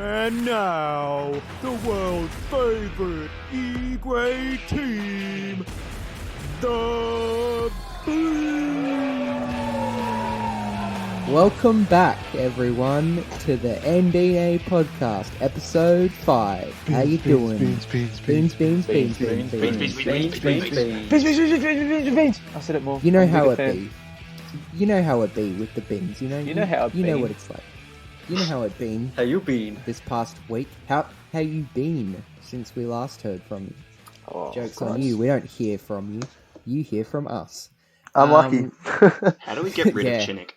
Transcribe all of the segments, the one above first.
And now, the world's favorite E-grade team, the Beans. Welcome back, everyone, to the NBeanA podcast, episode 5. How you doing? Beans. I said it more. You know how it be. You know how it be with the bins. You know how it You know be. what it's like. You know how it been. How you been? This past week. How you been since we last heard from you? Oh, Jokes on you. We don't hear from you. You hear from us. I'm lucky. How do we get rid of Chinnick?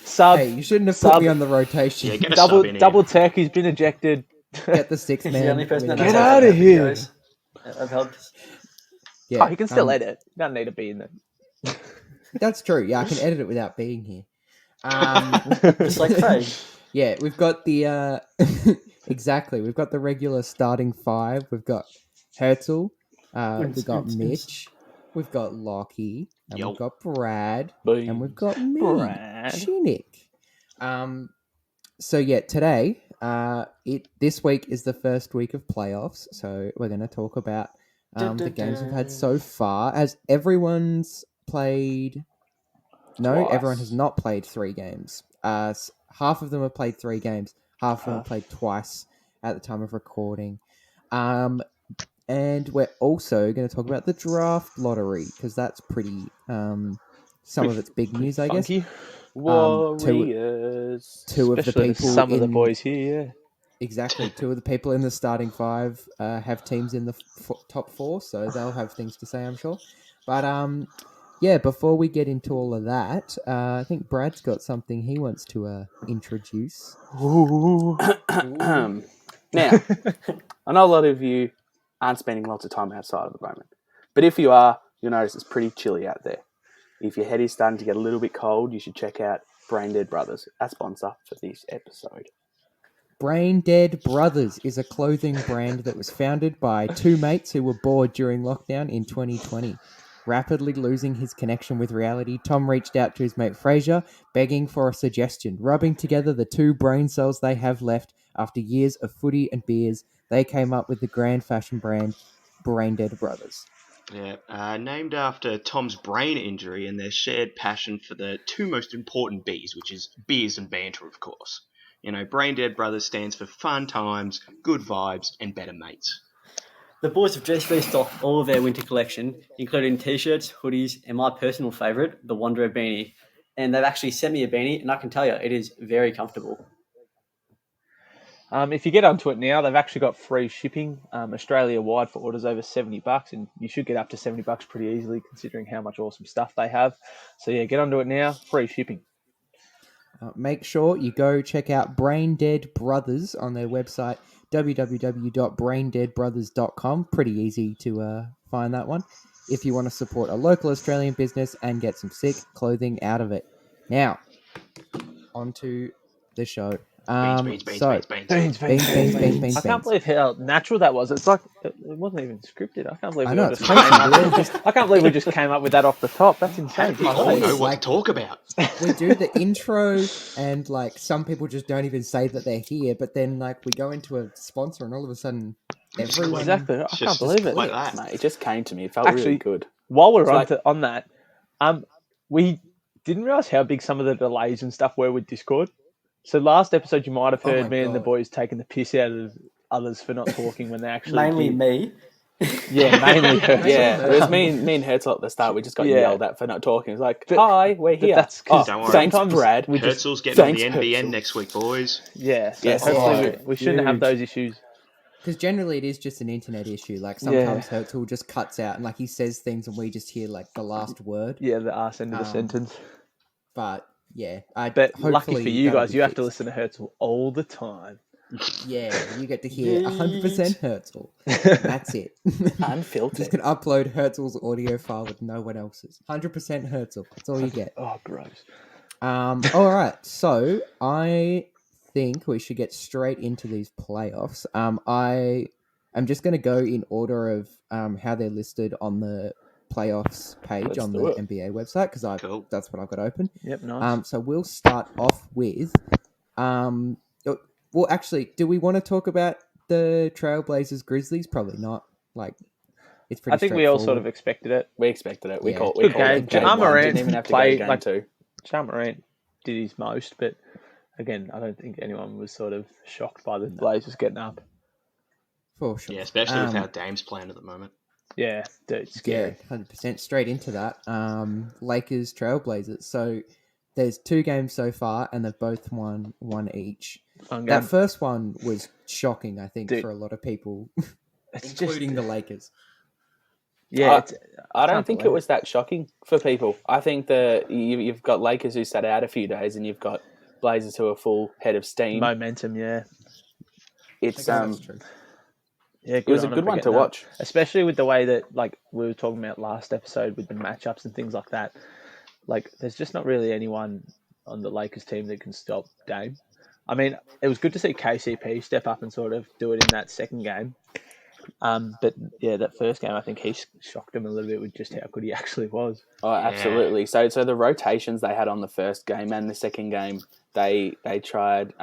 Sub, Hey, you shouldn't have put me on the rotation. Yeah, get a sub in double here. tech. He's been ejected. Get the sixth He's man. the only person that Get knows Get how to outta edit here. videos. I've helped. Yeah, Oh, he can still edit. You don't need to be in there. That's true. Yeah, I can edit it without being here. Just like Faye. Yeah, we've got the exactly. We've got the regular starting 5. We've got Herzl. We've got Mitch. We've got Lockie. And Yo. we've got Brad. Boom. And we've got me, Brad. Chinnick. So yeah, today, this week is the first week of playoffs. So we're going to talk about the games we've had so far. As everyone's played. No, Twice. everyone has not played 3 games. Half of them have played 3 games. Half of them have played twice at the time of recording. And we're also going to talk about the draft lottery because that's pretty. Some of it's big news, I guess. Funky. Warriors. two of the Especially people some of the in- boys here. Yeah. Exactly. 2 of the people in the starting 5 have teams in the top 4, so they'll have things to say, I'm sure. But yeah, before we get into all of that, I think Brad's got something he wants to introduce. Now, I know a lot of you aren't spending lots of time outside at the moment, but if you are, you'll notice it's pretty chilly out there. If your head is starting to get a little bit cold, you should check out Brain Dead Brothers, our sponsor for this episode. Brain Dead Brothers is a clothing brand that was founded by 2 mates who were bored during lockdown in 2020. Rapidly losing his connection with reality, Tom reached out to his mate Fraser, begging for a suggestion. Rubbing together the 2 brain cells they have left after years of footy and beers, they came up with the grand fashion brand Brain Dead Brothers. Yeah, named after Tom's brain injury and their shared passion for the 2 most important B's, which is beers and banter, of course. You know, Brain Dead Brothers stands for fun times, good vibes, and better mates. The boys have just restocked all of their winter collection, including t-shirts, hoodies, and my personal favourite, the Wanderer beanie. And they've actually sent me a beanie, and I can tell you, it is very comfortable. If you get onto it now, they've actually got free shipping Australia-wide for orders over $70, and you should get up to $70 pretty easily considering how much awesome stuff they have. So yeah, get onto it now, free shipping. Make sure you go check out Brain Dead Brothers on their website, www.braindeadbrothers.com. Pretty easy to find that one if you want to support a local Australian business and get some sick clothing out of it. Now, on to the show. Beans. I can't believe how natural that was. It's like it wasn't even scripted. I can't believe I we know, all it's just came crazy, up. really. I can't believe we just came up with that off the top. That's insane. We all always know what like- to talk about. We do the intro and like some people just don't even say that they're here, but then like we go into a sponsor and all of a sudden everyone... Exactly. I can't Just believe it. like that. Mate, it just came to me. It felt Actually, really good. While we're It's on that, we didn't realize how big some of the delays and stuff were with Discord. So last episode, you might have Oh heard my me and the God. boys taking the piss out of others for not talking when they actually Mainly did. me. Yeah, mainly her. Yeah, it was me and Herzl at the start. We just got Yeah. yelled at for not talking. It's like, But- hi, we're here. that's 'cause Don't worry. Thanks, sometimes Brad. we just Herzl's getting on the Thanks, NBN Herzl. next week, boys. yeah. So Yes. hopefully Oh, we shouldn't have huge. those issues. Because generally it is just an internet issue. Like sometimes Herzl just cuts out and like he says things and we just hear like the last word. Yeah, the arse end of the Um, sentence. But yeah, But lucky hopefully for you that'll guys, be you have to fixed. listen to Herzl all the time. Yeah, you get to hear 100% Herzl. That's it. Unfiltered. Just can upload Herzl's audio file with no one else's. 100% Herzl. That's all you get. Oh, gross. All right. So I think we should get straight into these playoffs. I'm just going to go in order of how they're listed on the playoffs page Let's on do the it. NBA website because Cool. that's what I've got open. Yep, nice. So we'll start off with Well, actually, do we want to talk about the Trailblazers Grizzlies? Probably not. Like, it's pretty I think we all sort straightforward. of expected it. We expected it. We Yeah. called Good it game. game one. Morant Didn't even have to go to played game like 2. Ja Morant did his most, but again, I don't think anyone was sort of shocked by the Blazers getting up. For sure. Yeah, especially with how Dame's playing at the moment. Yeah, dude, it's scary. Yeah, 100%. Straight into that. Lakers Trailblazers. So there's 2 games so far, and they've both won 1 each. Fun That game. first one was shocking, I think, Dude, for a lot of people, It's including just the Lakers. yeah. I don't can't think it believe was that shocking for people. I think that you've got Lakers who sat out a few days, and you've got Blazers who are full head of steam. momentum. Yeah, It's That's true. yeah. it was a on 'em good for one to getting up. watch. Especially with the way that like we were talking about last episode with the matchups and things like that. Like, there's just not really anyone on the Lakers team that can stop Dame. I mean, it was good to see KCP step up and sort of do it in that second game. But yeah, that first game, I think he shocked him a little bit with just how good he actually was. Oh, absolutely. So the rotations they had on the first game and the second game, they tried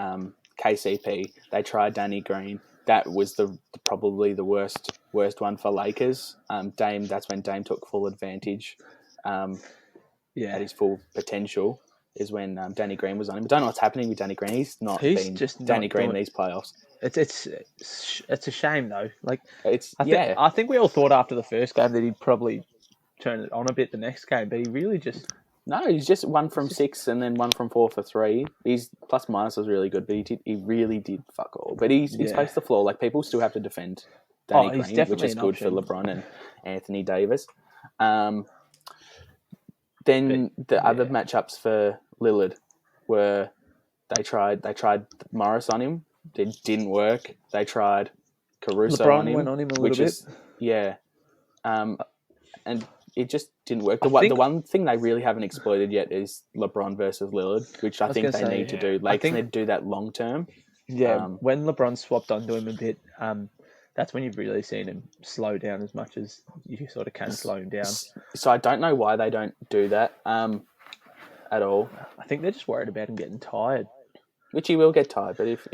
KCP, they tried Danny Green. That was probably the worst one for Lakers. Dame, that's when Dame took full advantage. At his full potential is when Danny Green was on him. I don't know what's happening with Danny Green. He's been just Danny not Green doing- these playoffs. It's a shame though. Like, I I think we all thought after the first game that he'd probably turn it on a bit the next game, but he really just No, he's just 1 from 6 and then 1 from 4 for 3. His plus minus was really good, but he really did fuck all. But he spaced the floor. Like, people still have to defend Danny he's Green, definitely which is an good for option. LeBron and Anthony Davis. Then the other matchups for Lillard were they tried Morris on him. It didn't work. They tried Caruso LeBron on him. went on him a little bit. Yeah. And it just didn't work. I The think- one thing they really haven't exploited yet is LeBron versus Lillard, which I think they need to do. Lakers need to do that long term. Yeah, when LeBron swapped onto him a bit, that's when you've really seen him slow down as much as you sort of can slow him down. So I don't know why they don't do that at all. I think they're just worried about him getting tired. Which he will get tired, but if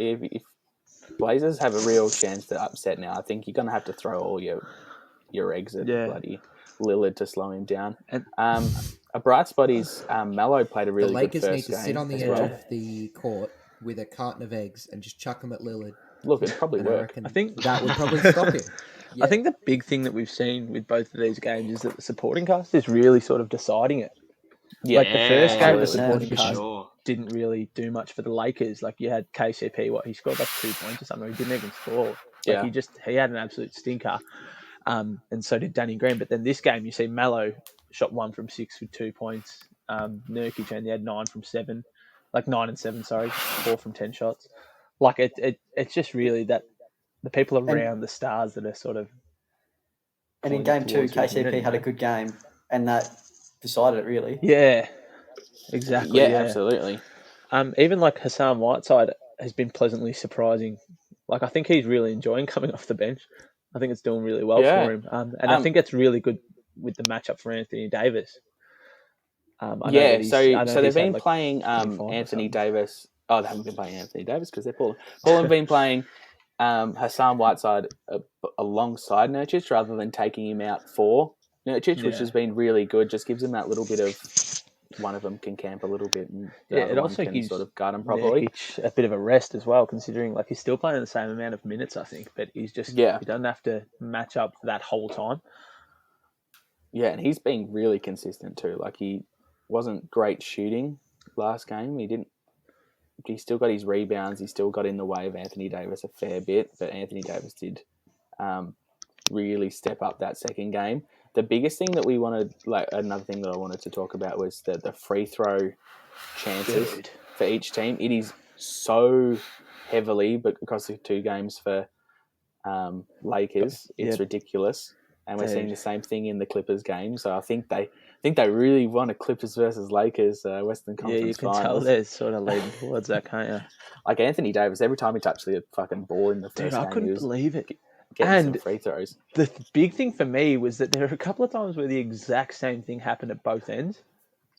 Blazers have a real chance to upset now, I think you're going to have to throw all your eggs at bloody Lillard to slow him down. And a bright spot is Melo played a really The Lakers good need first to game sit on the as edge well. of the court with a carton of eggs and just chuck them at Lillard. Look, it probably And I worked. reckon I think that would probably stop him. Yeah. I think the big thing that we've seen with both of these games is that the supporting cast is really sort of deciding it. Like the first game, the supporting for cast sure. didn't really do much for the Lakers. Like, you had KCP, he scored like 2 points or something. He didn't even score. Like, he had an absolute stinker. And so did Danny Green. But then this game, you see Melo shot 1 from 6 with 2 points. Nurkic only had 9 from 7, like 9 and 7, 4 from 10 shots. Like, it's just really that the people around the stars that are sort of. And in game 2, towards who's winning, KCP had a good game, and that decided it really. Yeah, exactly. Yeah, absolutely. Even like Hassan Whiteside has been pleasantly surprising. Like, I think he's really enjoying coming off the bench. I think it's doing really well for him. And I think it's really good with the matchup for Anthony Davis. So they've been playing 25 or Anthony something. Davis. Oh, they haven't been playing Anthony Davis because they're Paul. Paul have been playing Hassan Whiteside alongside Nurkic rather than taking him out for Nurkic, which has been really good. Just gives him that little bit of one of them can camp a little bit, and the other it one also can gives sort of guard him properly. Nurkic a bit of a rest as well, considering like he's still playing the same amount of minutes, I think, but he's just he doesn't have to match up that whole time. Yeah, and he's been really consistent too. Like, he wasn't great shooting last game. He still got his rebounds. He still got in the way of Anthony Davis a fair bit, but Anthony Davis did really step up that second game. The biggest thing that we wanted, like another thing that I wanted to talk about, was the free throw chances for each team. It is so heavily, but across the 2 games for Lakers, it's ridiculous. And we're seeing the same thing in the Clippers game. So I think they really want a Clippers versus Lakers Western Conference Yeah, you can Finals. tell they're sort of leaning towards that, can't you? Like, Anthony Davis, every time he touched the fucking ball in the first game, I couldn't believe it. Getting some free throws. The big thing for me was that there were a couple of times where the exact same thing happened at both ends.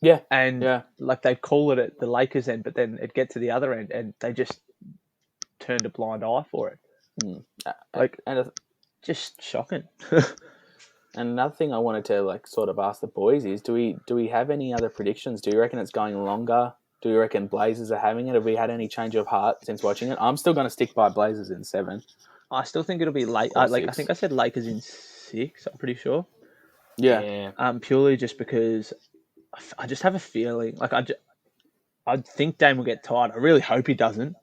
Yeah. And like, they'd call it at the Lakers end, but then it'd get to the other end and they just turned a blind eye for it. Like, and Just shocking. another thing I wanted to like sort of ask the boys is, do we have any other predictions? Do you reckon it's going longer? Do you reckon Blazers are having it? Have we had any change of heart since watching it? I'm still going to stick by Blazers in 7. I still think it'll be late. Or I 6. think I said Lakers in 6. I'm pretty sure. Yeah. Purely just because I just have a feeling like I think Dame will get tired. I really hope he doesn't.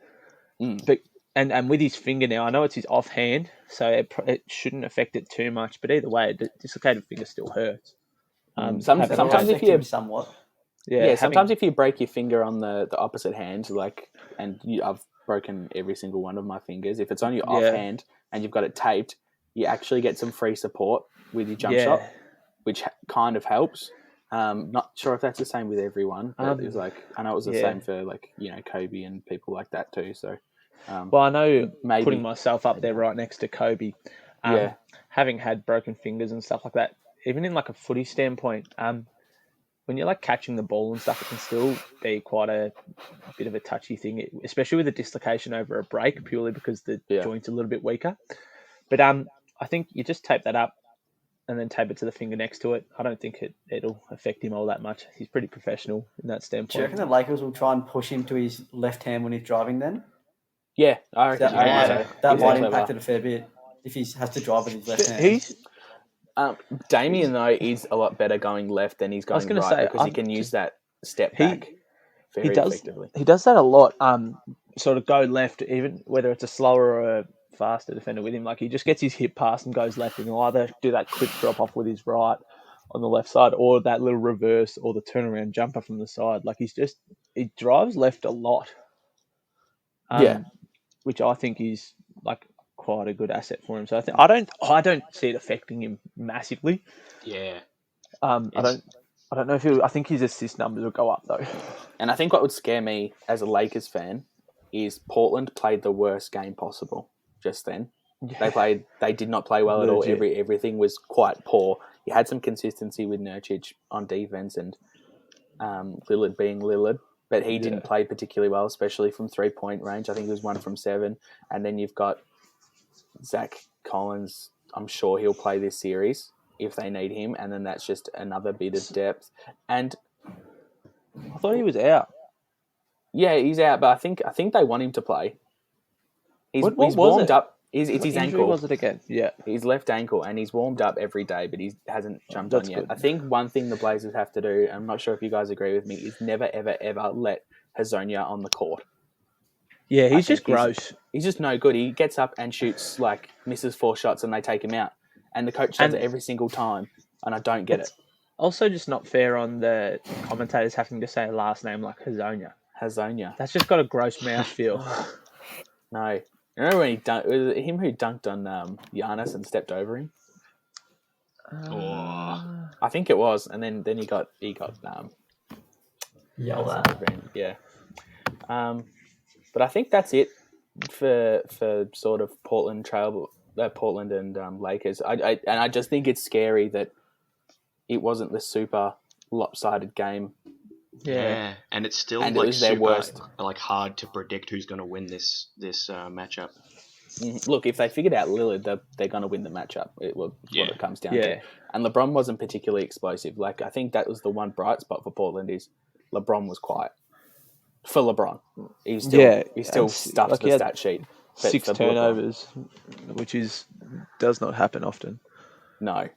But and with his finger now, I know it's his offhand, so it shouldn't affect it too much. But either way, the dislocated finger still hurts. Sometimes if you somewhat. Sometimes if you break your finger on the opposite hand, like, and I've broken every single one of my fingers. If it's on your offhand and you've got it taped, you actually get some free support with your jump shot, which kind of helps. Not sure if that's the same with everyone, but it's like, I know it was the same for like, Kobe and people like that too. So, well, I know maybe putting myself up there right next to Kobe, having had broken fingers and stuff like that, even in like a footy standpoint, when you're like catching the ball and stuff, it can still be quite a bit of a touchy thing, especially with a dislocation over a break, purely because the joint's a little bit weaker. But I think you just tape that up and then tape it to the finger next to it. I don't think it'll affect him all that much. He's pretty professional in that standpoint. Do you reckon the Lakers will try and push him to his left hand when he's driving then? Yeah, I reckon that might impact it a fair bit if he has to drive with his left hand. Damien, though, is a lot better going left than he's going right because he can use that step back very effectively. He does that a lot, sort of go left, even whether it's a slower or a faster defender with him. Like, he just gets his hip pass and goes left, and he'll either do that quick drop off with his right on the left side or that little reverse or the turnaround jumper from the side. Like, he drives left a lot. Which I think is, like, quite a good asset for him. So I don't see it affecting him massively. Yeah. I don't know if I think his assist numbers will go up though. And I think what would scare me as a Lakers fan is Portland played the worst game possible just then. Yeah. They did not play well at all. Everything was quite poor. You had some consistency with Nurkic on defense and Lillard being Lillard. But he didn't play particularly well, especially from 3-point range. I think it was 1 from 7. And then you've got Zach Collins. I'm sure he'll play this series if they need him. And then that's just another bit of depth. And I thought he was out. Yeah, he's out. But I think they want him to play. He's warmed up. It's his ankle. Was it again? Yeah, his left ankle, and he's warmed up every day, but he hasn't jumped on yet. Good. I think one thing the Blazers have to do, I'm not sure if you guys agree with me, is never, ever, ever let Hazonia on the court. Yeah, he's just gross. He's just no good. He gets up and shoots, like, misses 4 shots, and they take him out. And the coach does it every single time, and I don't get it. Also, just not fair on the commentators having to say a last name like Hazonia. That's just got a gross mouthfeel. No. Remember when was it him who dunked on Giannis and stepped over him? I think it was, and then he got yelled at. Yeah. But I think that's it for sort of Portland and Lakers. I just think it's scary that it wasn't the super lopsided game. Yeah, and it's still and like it was their super worst. Like hard to predict who's going to win this matchup. Look, if they figured out Lillard, they're going to win the matchup. What it comes down to. And LeBron wasn't particularly explosive. Like, I think that was the one bright spot for Portland is LeBron was quiet. For LeBron, he still stuffed like the stat sheet. 6 turnovers, which does not happen often. No.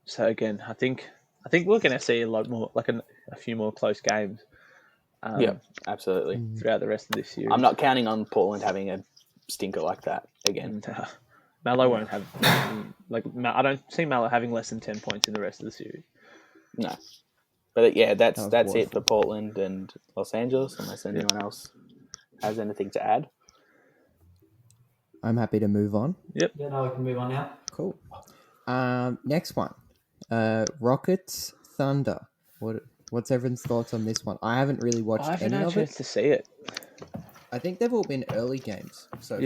So again, I think we're going to see a lot more, like a few more close games. Absolutely. Throughout the rest of this series. I'm not counting on Portland having a stinker like that again. Melo won't have I don't see Melo having less than 10 points in the rest of the series. No. But yeah, that's it for Portland and Los Angeles, unless anyone else has anything to add. I'm happy to move on. Yep. Yeah, no, we can move on now. Cool. Next one. Rockets Thunder. What's everyone's thoughts on this one? I haven't really watched any of it. I haven't had a chance to see it. I think they've all been early games so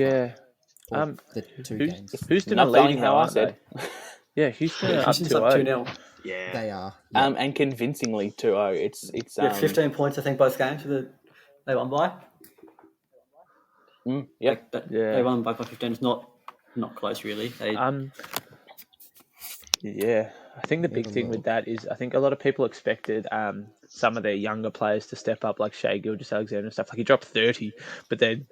far. The 2 games. Houston are leading, how I said. Yeah, Houston are up 2-0. Yeah, they are. And convincingly 2-0. It's 15 points, I think, both games they won by. Yeah. Like Yeah. they won by 15. It's not close, really. Yeah, I think the big thing with that is I think a lot of people expected some of their younger players to step up, like Shea Gilgeous-Alexander and stuff. Like he dropped 30, but then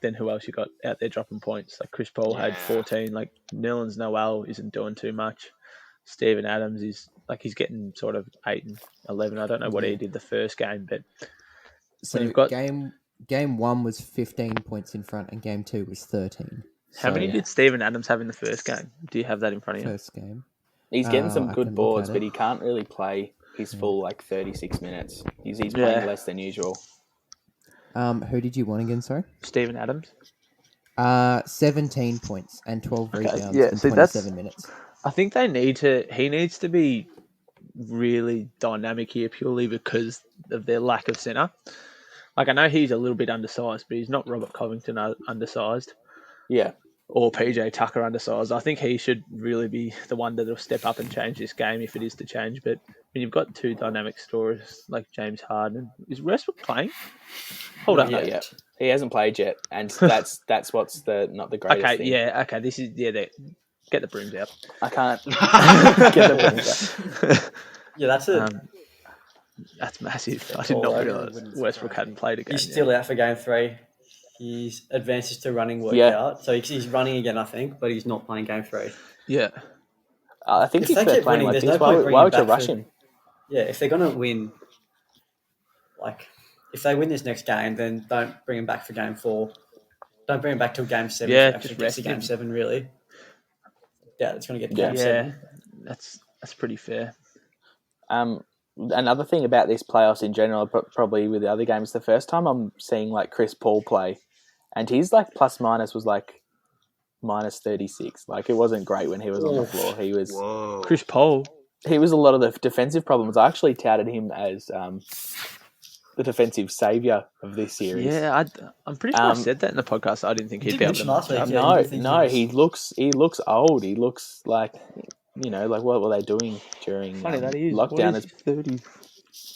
then who else you got out there dropping points? Like Chris Paul had 14. Like Nerlens Noel isn't doing too much. Steven Adams is like he's getting sort of 8 and 11. I don't know what he did the first game, but So when you've got game 1 was 15 points in front, and game 2 was 13. how many did Steven Adams have in the first game? Do you have that in front of you? First game. He's getting some I good can look boards, at but it. he can't really play his full 36 minutes. He's playing less than usual. Who did you want again? Sorry. Steven Adams. 17 points and 12 rebounds yeah, in see, 27 minutes. I think he needs to be really dynamic here purely because of their lack of centre. Like I know he's a little bit undersized, but he's not Robert Covington undersized. Yeah. Or PJ Tucker undersized. I think he should really be the one that'll step up and change this game if it is to change. But when you've got two dynamic scorers like James Harden, is Westbrook playing? Hold on. Yeah. He hasn't played yet, and that's what's not the greatest thing. Okay. This is get the brooms out. I can't get the brooms out. Yeah, that's it. That's massive. I did not realise Westbrook hadn't played a game. He's still out for game 3. His advances to running worked out. So he's running again, I think, but he's not playing game 3. Yeah. I think If if they they're keep playing winning, like there's this, no point why would you bringing rush back him? Yeah, if they're going to win, like, if they win this next game, then don't bring him back for game 4. Don't bring him back till game 7. Yeah, to actually just get rest to game him. 7, really. Yeah, it's going to get to game 7. That's pretty fair. Another thing about this playoffs in general, probably with the other games, the first time I'm seeing like Chris Paul play, and his like plus minus was like minus 36. Like it wasn't great when he was on the floor. He was Chris Paul. He was a lot of the defensive problems. I actually touted him as the defensive savior of this series. Yeah, I'm pretty sure I said that in the podcast. I didn't think he'd be able to. last week. No, he looks old. He looks like like what were they doing during Funny that he is. lockdown? What is 30.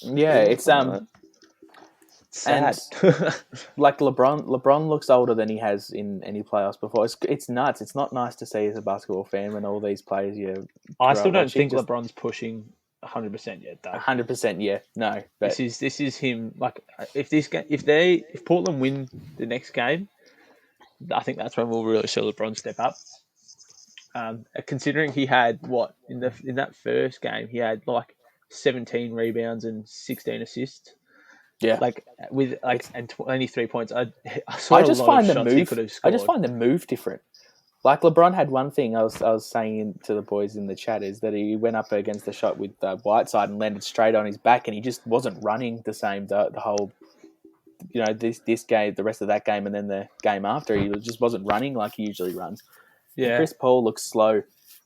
Yeah, it's sad. Like LeBron looks older than he has in any playoffs before. It's nuts. It's not nice to see as a basketball fan when all these players I still don't think LeBron's pushing 100% yet, though. 100%, yeah, no. But this is him. Like if Portland win the next game, I think that's when we'll really see LeBron step up. Considering he had in that first game, he had like 17 rebounds and 16 assists. Yeah, and 23 points. I just find the move different. Like LeBron had one thing I was saying to the boys in the chat is that he went up against the shot with Whiteside and landed straight on his back, and he just wasn't running the same the whole. This game, the rest of that game, and then the game after, he just wasn't running like he usually runs. Yeah, and Chris Paul looks slow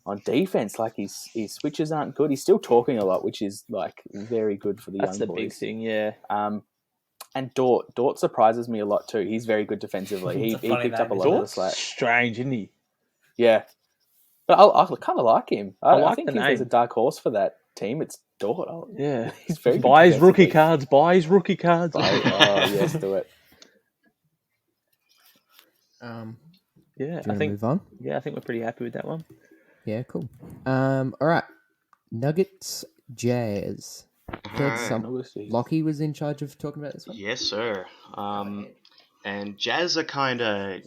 on defense. Like his switches aren't good. He's still talking a lot, which is like very good for the young boys. That's the big thing, yeah. And Dort surprises me a lot too. He's very good defensively. He picked up a lot of the slack. Strange, isn't he? Yeah, but I kind of like him. I think if name. there's a dark horse for that team, it's Dort. Yeah, he's very buy his rookie cards. Buy his rookie cards. Yes, do it. Yeah, I think move on. Yeah, I think we're pretty happy with that one. Yeah, cool. All right, Nuggets Jazz. Lockie was in charge of talking about this one. Yes, sir. And Jazz are kind of,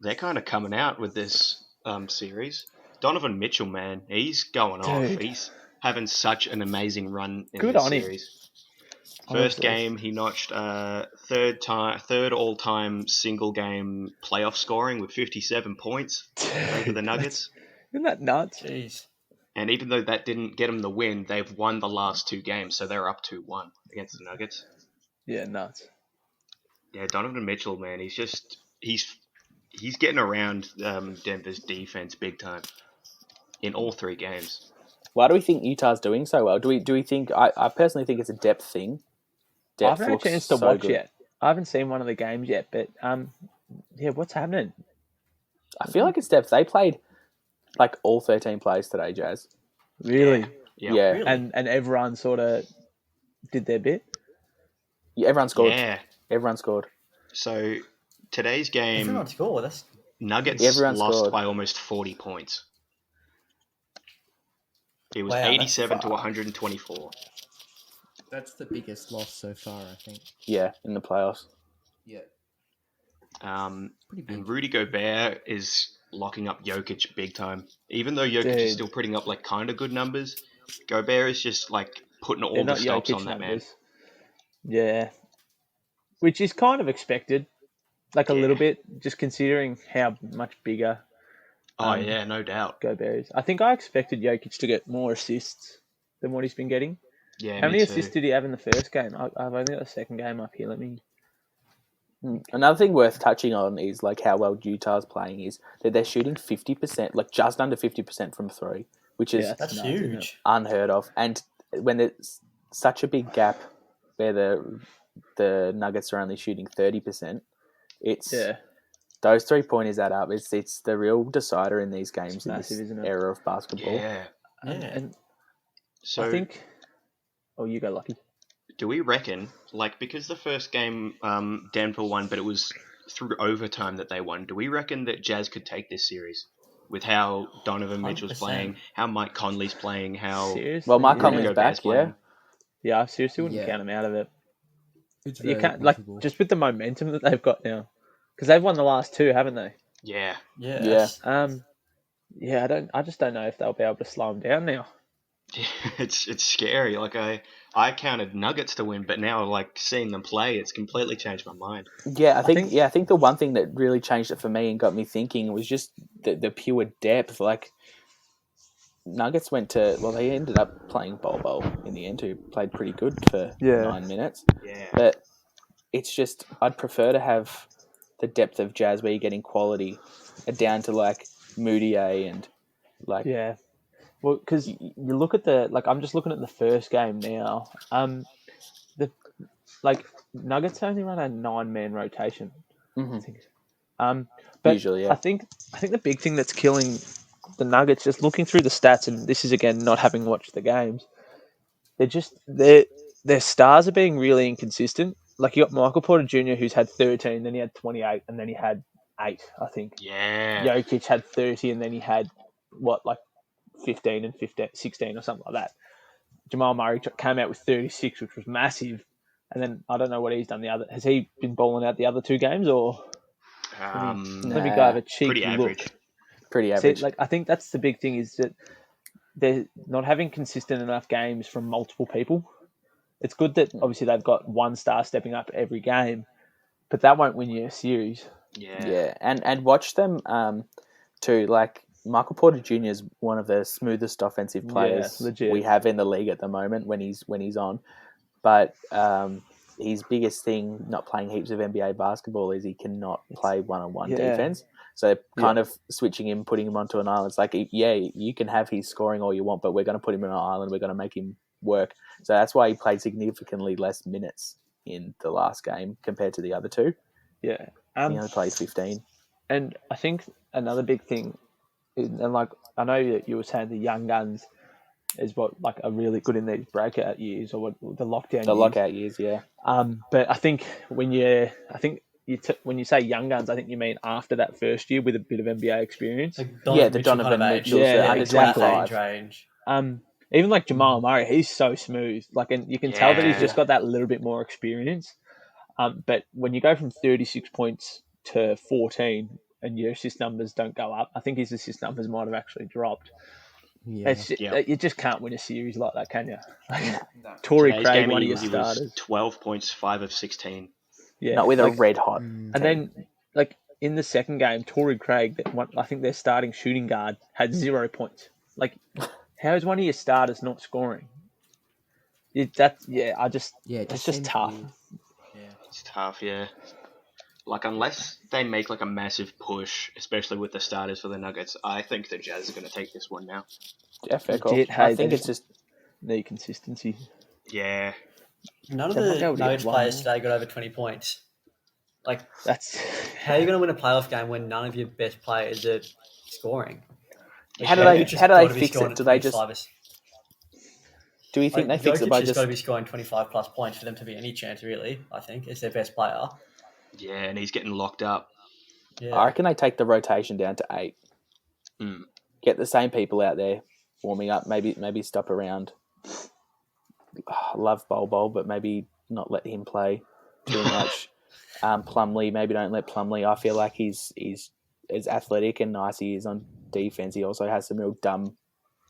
they're kind of coming out with this series. Donovan Mitchell, man, he's going off. He's having such an amazing run in this series. First game, he notched third all-time single-game playoff scoring with 57 points over the Nuggets. Isn't that nuts? Jeez. And even though that didn't get them the win, they've won the last 2 games, so they're up 2-1 against the Nuggets. Yeah, nuts. Yeah, Donovan Mitchell, man, he's getting around Denver's defense big time in all 3 games. Why do we think Utah's doing so well? Do we think? I personally think it's a depth thing. I haven't had a chance to watch yet. I haven't seen one of the games yet, but what's happening? I feel like it's depth. They played like all 13 players today, Jazz. Really? Yeah. Really? And everyone sort of did their bit? Yeah, everyone scored. Yeah. Everyone scored. So today's game, Everyone scored. That's Nuggets Everyone lost scored. by almost 40 points. It was Wow, that's 87 to far. 124. That's the biggest loss so far, I think. Yeah, in the playoffs. Yeah. And big. Rudy Gobert is locking up Jokic big time. Even though Jokic Dude. is still putting up like kind of good numbers, Gobert is just like putting all They're the not stops Jokic on that man. numbers. Yeah. Which is kind of expected, like a Yeah. little bit, just considering how much bigger Oh yeah, no doubt. Gobert is. I think I expected Jokic to get more assists than what he's been getting. Yeah, How me many too. assists did he have in the first game? I've only got the second game up here. Let me. Another thing worth touching on is like how well Utah's playing is that they're shooting 50%, like just under 50% from three, which is that's nuts, isn't it? huge. unheard of. And when there's such a big gap where the Nuggets are only shooting 30%, it's Yeah, those 3-pointers add up. It's the real decider in these games in massive, this isn't it? era of basketball. Yeah. and So I think. Oh, you go, Lucky. do we reckon, like, because the first game Denver won, but it was through overtime that they won, do we reckon that Jazz could take this series? With how Donovan Mitchell's 100%. playing, how Mike Conley's playing, how Seriously? Well, Mike Yeah. Conley's Gobert's back, yeah. playing. Yeah, I seriously wouldn't Yeah. count him out of it. It's You very can't possible. just with the momentum that they've got now, because they've won the last two, haven't they? Yeah. Yeah. Yeah, I just don't know if they'll be able to slow him down now. It's scary. Like I counted Nuggets to win, but now like seeing them play, it's completely changed my mind. Yeah, I think the one thing that really changed it for me and got me thinking was just the pure depth. Like Nuggets they ended up playing Bol in the end, who played pretty good for 9 minutes. Yeah. But it's just I'd prefer to have the depth of Jazz where you're getting quality down to like Moutier and like Yeah. Well, because you look at I'm just looking at the first game now. The Nuggets only run a 9-man rotation. I think. But Usually, yeah. I think the big thing that's killing the Nuggets, just looking through the stats, and this is again not having watched the games, their stars are being really inconsistent. Like you got Michael Porter Jr. who's had 13, then he had 28, and then he had 8. I think. Yeah. Jokic had 30, and then he had 15 and 15, 16 or something like that. Jamal Murray came out with 36, which was massive. And then I don't know what he's done the other. Has he been balling out the other 2 games or? Let me go have a cheeky pretty average. look. Pretty average. See, I think that's the big thing is that they're not having consistent enough games from multiple people. It's good that obviously they've got one star stepping up every game, but that won't win you a series. Yeah, and watch them too. Like Michael Porter Jr. is one of the smoothest offensive players we have in the league at the moment when he's on. But his biggest thing not playing heaps of NBA basketball is he cannot play one-on-one defense. So kind of switching him, putting him onto an island. It's like, you can have his scoring all you want, but we're going to put him on an island. We're going to make him work. So that's why he played significantly less minutes in the last game compared to the other 2. Yeah. He only played 15. And I think another big thing, and I know that you were saying the young guns is what are really good in these breakout years or the lockdown. The lockout years, yeah. But I think when you say young guns, I think you mean after that first year with a bit of NBA experience. The Donovan Mitchell, under exactly. 25 range. Even like Jamal Murray, he's so smooth. And you can tell that he's just got that little bit more experience. But when you go from 36 points to 14 and your assist numbers don't go up, I think his assist numbers might have actually dropped. Yeah. You just can't win a series like that, can you? Torrey Craig, one of your starters. Was 12 points, 5 of 16. Yeah, not with a red hot. And then, in the second game, Torrey Craig, I think their starting shooting guard, had 0 points. How is one of your starters not scoring? It's just tough. Yeah. It's tough, yeah. Unless they make a massive push, especially with the starters for the Nuggets, I think the Jazz are going to take this one now. Yeah, fair call. I think it's just need consistency. Yeah. None of the Nuggets players today got over 20 points. That's how are you going to win a playoff game when none of your best players are scoring? How do they fix it? Do they just? Do we think they fix it by just? Got to be scoring 25 plus points for them to be any chance, really. I think is their best player. Yeah, and he's getting locked up. Yeah. I reckon they take the rotation down to 8. Mm. Get the same people out there warming up. Maybe stop around. I love Bol, but maybe not let him play too much. Plumlee, maybe don't let Plumlee. I feel like he's as athletic and nice he is on defense. He also has some real dumb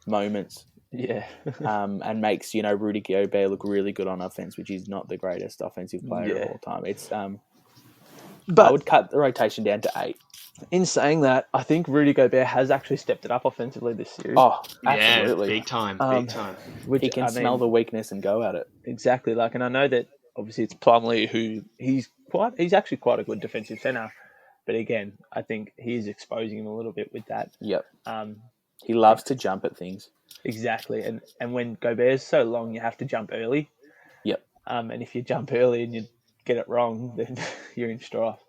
moments. Yeah. And makes Rudy Gobert look really good on offense, which is not the greatest offensive player of all time. It's but I would cut the rotation down to 8. In saying that, I think Rudy Gobert has actually stepped it up offensively this series. Oh, absolutely, big time. Which he can smell the weakness and go at it. Exactly. And I know that obviously it's Plumlee who he's actually quite a good defensive center, but again, I think he is exposing him a little bit with that. Yep. He loves to jump at things. Exactly, and when Gobert is so long, you have to jump early. Yep. And if you jump early and you get it wrong, then you're in strife.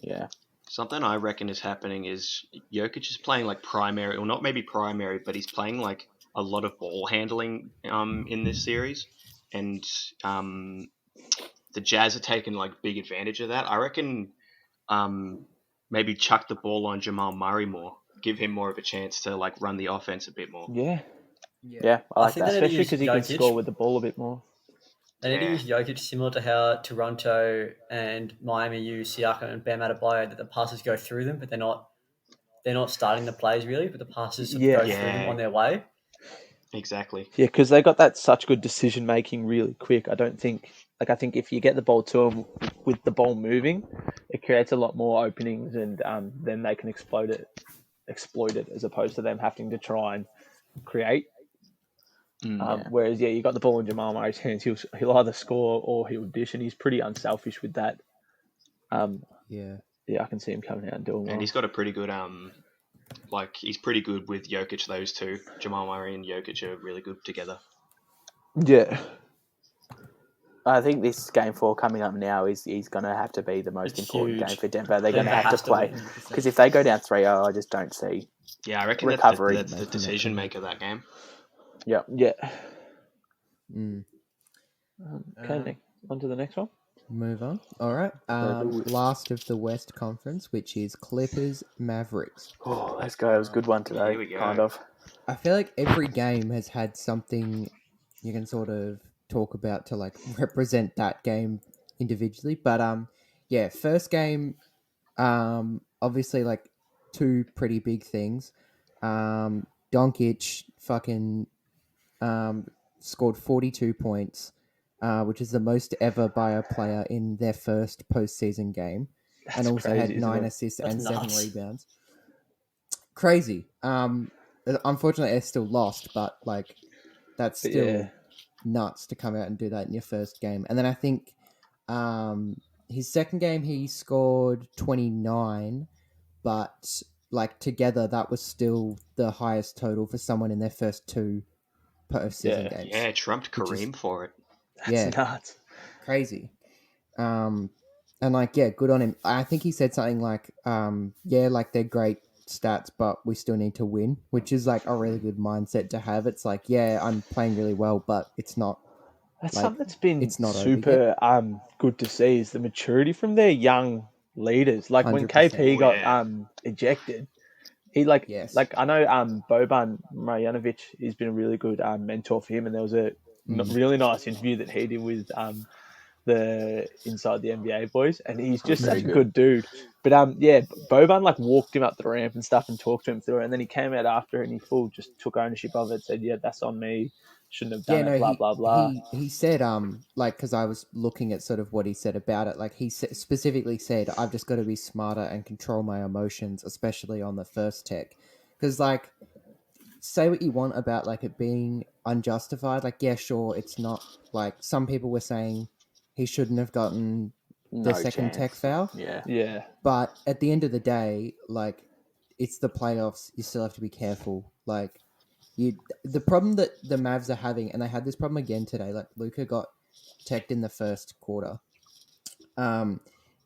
Yeah. Something I reckon is happening is Jokic is playing like primary, or not maybe primary, but he's playing like a lot of ball handling in this series, and the Jazz are taking like big advantage of that. I reckon maybe chuck the ball on Jamal Murray more, give him more of a chance to like run the offense a bit more. Yeah, I like think that. Especially because he can Jokic. score with the ball a bit more. They need to use Jokic similar to how Toronto and Miami use Siakam and Bam Adebayo, that the passes go through them, but they're not starting the plays really, but the passes sort of go through them on their way. Exactly. Yeah, because they got that such good decision making really quick. I think if you get the ball to them with the ball moving, it creates a lot more openings, and then they can exploit it as opposed to them having to try and create. Whereas, you got the ball in Jamal Murray's hands, he'll either score or he'll dish, and he's pretty unselfish with that. I can see him coming out and doing well. And he's got a pretty good he's pretty good with Jokic. Those two, Jamal Murray and Jokic, are really good together. Yeah. I think this game 4 coming up now is going to have to be the most important game for Denver. They're going to have to play, because if they go down 3-0, I just don't see. Yeah, I reckon recovery. that's the decision maker that game. Yeah. Okay, on to the next one. Move on. All right. Last of the West Conference, which is Clippers Mavericks. Oh, let's go. It was a good one today. Here we go. Kind of. I feel like every game has had something you can sort of talk about to like represent that game individually. But first game, obviously like two pretty big things. Doncic fucking scored 42 points, which is the most ever by a player in their first postseason game, and also crazy, had 9 assists and 7 rebounds. Crazy. Unfortunately, they still lost, but like that's still nuts to come out and do that in your first game. And then I think his second game he scored 29, but like together that was still the highest total for someone in their first 2 postseason games. Yeah, trumped Kareem for it. That's nuts. Crazy. And like, good on him. I think he said something like, like they're great stats, but we still need to win, which is like a really good mindset to have. It's like, I'm playing really well, but it's not. That's like, something that's been it's not super good to see, is the maturity from their young leaders. Like when 100%. KP got ejected, he I know Boban Marjanovic has been a really good mentor for him, and there was a really nice interview that he did with the Inside the NBA boys, and he's just such a good dude. But Boban like walked him up the ramp and stuff and talked to him through it, and then he came out after and he just took ownership of it, said, that's on me, shouldn't have done it, blah blah blah. He said because I was looking at sort of what he said about it, like he specifically said, I've just got to be smarter and control my emotions, especially on the first tech, because like, say what you want about like it being unjustified, like sure, it's not, like some people were saying he shouldn't have gotten the second tech foul. Yeah. But at the end of the day, like, it's the playoffs. You still have to be careful. Like, the problem that the Mavs are having, and they had this problem again today. Like, Luka got teched in the first quarter.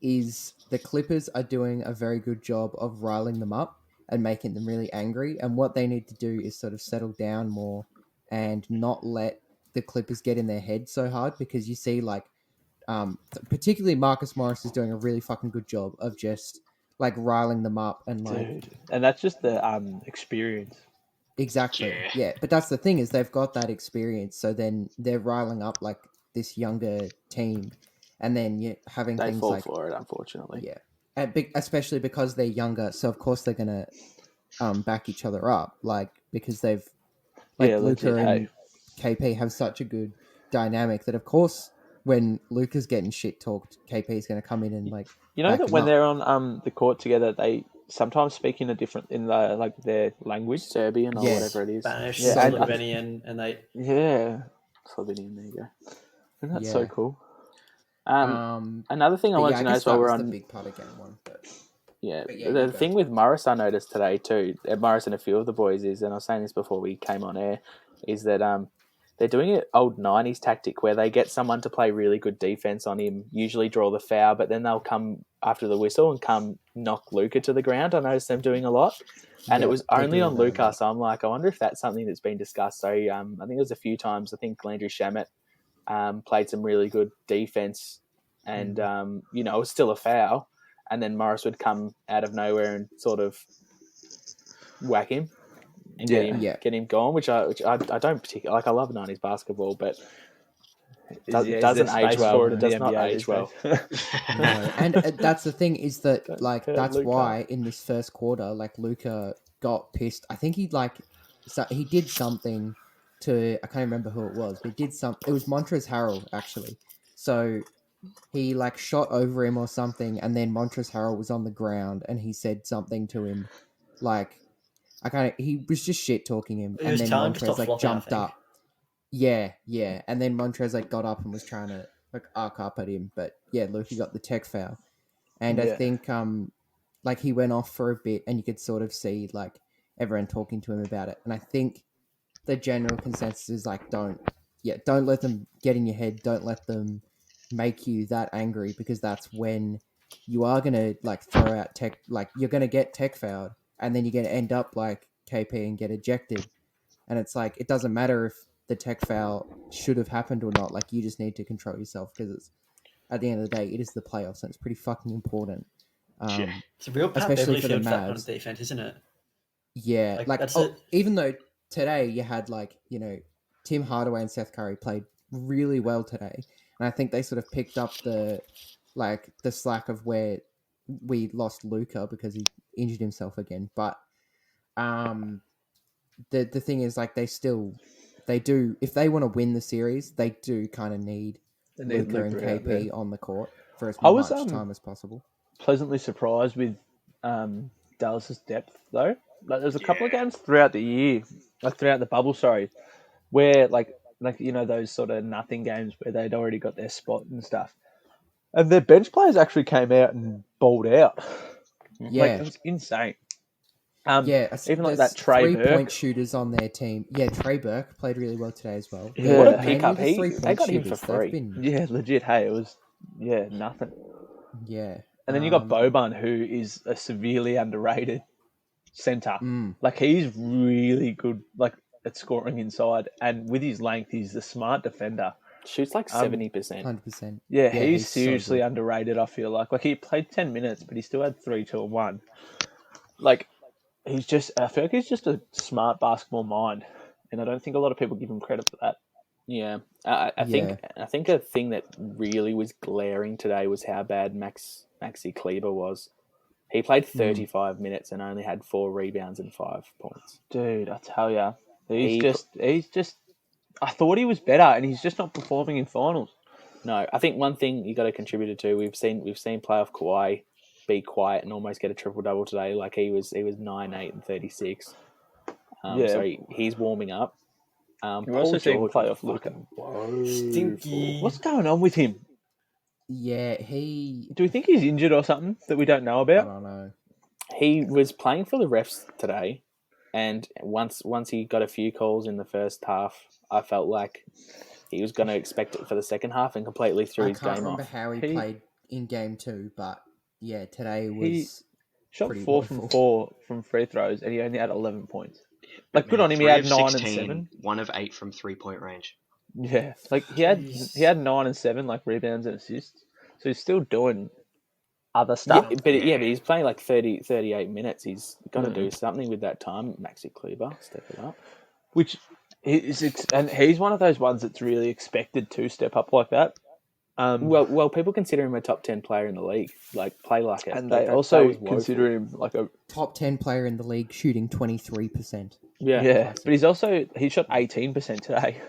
Is the Clippers are doing a very good job of riling them up and making them really angry. And what they need to do is sort of settle down more and not let the Clippers get in their head so hard, because you see like particularly Marcus Morris is doing a really fucking good job of just like riling them up and like Dude, and that's just the experience. exactly yeah. But that's the thing is they've got that experience, so then they're riling up like this younger team, and then you having They things fall like for it, unfortunately. yeah, and especially because they're younger, so of course they're gonna back each other up, like because they've like Luca legit, and KP have such a good dynamic that of course when Luca's getting shit talked, KP is going to come in and like you know back that him when up. they're on the court together, they sometimes speak in their language, Serbian or Yes. whatever it is. Spanish, Yeah, Slovenian, and they. Slovenian, there you go. And that's so cool. Another thing I wanted to know as well, we're on the big part of game one. But yeah, yeah, the thing with Morris I noticed today too, Morris and a few of the boys is, and I was saying this before we came on air, is that they're doing an old 90s tactic where they get someone to play really good defense on him, usually draw the foul, but then they'll come after the whistle and come knock Luca to the ground. I noticed them doing a lot. And it was only on Luca, so I'm like, I wonder if that's something that's been discussed. So I think it was a few times. I think Landry Shamet played some really good defense, and it was still a foul. And then Morris would come out of nowhere and sort of whack him and get him going, which I don't particularly like. I love 90s basketball, but it doesn't age well. It does not age well. No, and that's the thing is that that's Luka. Why in this first quarter, like Luca got pissed. I think he did something to I can't remember who it was, but he did some. It was Montrezl Harrell actually. So he like shot over him or something, and then Montrezl Harrell was on the ground, and he said something to him, like he was just shit talking him, and then Montrezl like jumped up. Yeah, and then Montrezl like got up and was trying to like arc up at him, but yeah, Luka got the tech foul, and I think like he went off for a bit, and you could sort of see like everyone talking to him about it, and I think the general consensus is like don't let them get in your head, don't let them make you that angry, because that's when you are gonna like throw out tech, like you're gonna get tech fouled, and then you're gonna end up like KP and get ejected, and it's like it doesn't matter if the tech foul should have happened or not. Like you just need to control yourself, because it's at the end of the day it is the playoffs and it's pretty fucking important. It's a real Pat especially Beverly for the Field Mavs on defense, isn't it? Yeah, even though today you had Tim Hardaway and Seth Curry played really well today, and I think they sort of picked up the slack of where we lost Luka because he injured himself again. But the thing is, like, they do, if they want to win the series, they do kind of need Luka and KP on the court for as much time as possible. Pleasantly surprised with Dallas's depth though. Like, there's a couple of games throughout the year, like throughout the bubble, where like those sort of nothing games where they'd already got their spot and stuff, and their bench players actually came out and balled out. Yeah, like, it was insane. Even like that Trey 3-point Burke shooters on their team. Yeah, Trey Burke played really well today as well. Yeah. What a pickup! They got him for free. Yeah, legit. Hey, it was nothing. Yeah, and then you got Boban, who is a severely underrated center. Like, he's really good, like, at scoring inside, and with his length, he's a smart defender. Shoots like 70%. 100%. Yeah, he's seriously so underrated, I feel like. Like, he played 10 minutes, but he still had 3, 2, and 1. Like, I feel like he's just a smart basketball mind, and I don't think a lot of people give him credit for that. Yeah, I think a thing that really was glaring today was how bad Maxi Kleber was. He played 35 minutes and only had 4 rebounds and 5 points. Dude, I tell ya, he's just. I thought he was better, and he's just not performing in finals. No, I think one thing you got to contribute to. We've seen playoff Kawhi be quiet and almost get a triple double today. Like, he was 9, 8, and 36. So he's warming up. You're also seeing playoff Luka. Stinky. What's going on with him? Yeah, Do we think he's injured or something that we don't know about? I don't know. He was playing for the refs today, and once he got a few calls in the first half, I felt like he was going to expect it for the second half and completely threw his game off. I can't remember how he played in game 2, but yeah, today was. He shot 4 from 4 from free throws, and he only had 11 points. Like, good on him. He had 9 and 7. 1 of 8 from 3-point range. Yeah, like he had 9 and 7 like rebounds and assists, so he's still doing other stuff. But he's playing like 30, 38 minutes. He's got to do something with that time. Maxi Kleber, step it up. Which and he's one of those ones that's really expected to step up like that. Well, people consider him a top 10 player in the league. Like, play like it. And like, they also consider him like a top 10 player in the league, shooting 23%. Yeah, but he shot 18% today.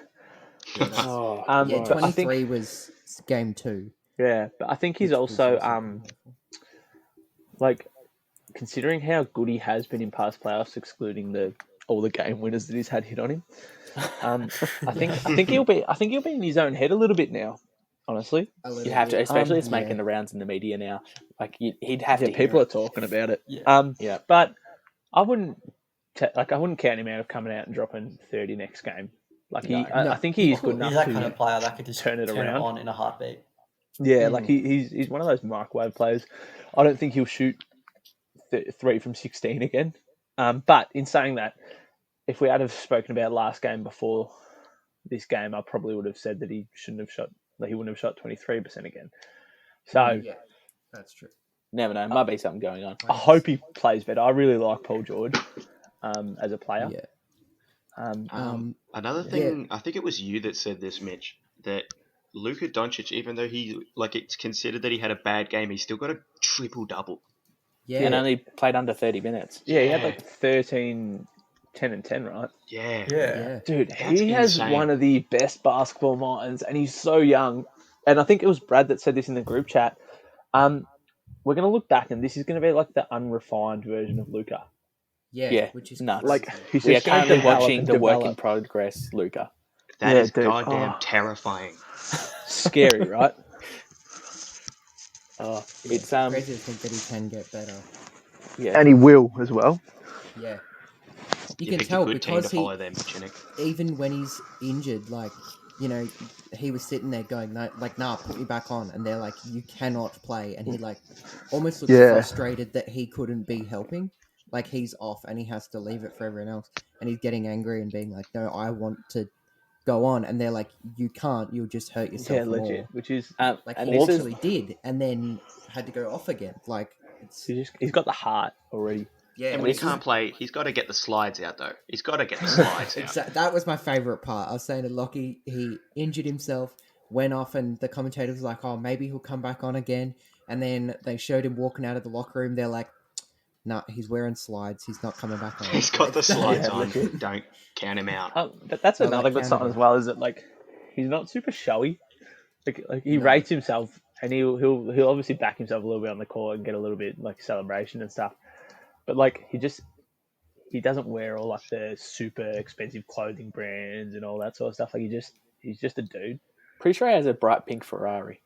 Yeah, 23 was game 2. Yeah, but I think he's also like considering how good he has been in past playoffs, excluding all the game winners that he's had hit on him. I think he'll be in his own head a little bit now. Honestly, you have to, especially it's making the rounds in the media now. Like he'd have to. People are talking about it. Yeah. But I wouldn't count him out of coming out and dropping 30 next game. Like I think he is good enough. He's that kind of player that could just turn it around on in a heartbeat. Yeah, like he's one of those microwave players. I don't think he'll shoot 3 from 16 again. But in saying that, if we had have spoken about last game before this game, I probably would have said that he wouldn't have shot 23% again. So yeah, that's true. Never know. Might be something going on. I hope he plays better. I really like Paul George as a player. Yeah. Another thing, I think it was you that said this, Mitch, that Luka Doncic, even though it's considered that he had a bad game, he still got a triple-double. Yeah. And only played under 30 minutes. Yeah, he had like 13, 10 and 10, right? Yeah. Dude, That's he has insane. one of the best basketball minds, and he's so young. And I think it was Brad that said this in the group chat. We're going to look back, and this is going to be like the unrefined version of Luka. Yeah, which is nuts. Like he's we are just going to currently develop watching and the work in develop. progress, Luka. That is dude. goddamn terrifying. Scary, right? It's crazy to think that he can get better. Yeah, And he will as well. Yeah. You You can picked tell a good team because to follow them, Chinik. even when he's injured, like, you know, he was sitting there going, no, like, nah, put me back on. And they're like, you cannot play. And he, like, almost looks frustrated that he couldn't be helping. Like, he's off and he has to leave it for everyone else. And he's getting angry and being like, no, I want to go on. And they're like, you can't, you'll just hurt yourself Yeah, legit. more. Which is Like, and he this actually did. And then had to go off again. Like, it's... he's got the heart already. Yeah, And when he can't play, he's got to get the slides out, though. He's got to get the slides out. That was my favourite part. I was saying to Lockie, he injured himself, went off, and the commentator was like, oh, maybe he'll come back on again. And then they showed him walking out of the locker room. They're like, nah, he's wearing slides. He's not coming back on. He's got the slides on. Don't count him out. But that's I another like good sign Canada. as well, is that, like, he's not super showy. Like he rates himself, and he'll obviously back himself a little bit on the court and get a little bit, like, celebration and stuff. But, like, he doesn't wear all, like, the super expensive clothing brands and all that sort of stuff. Like, he's just a dude. pretty sure he has a bright pink Ferrari.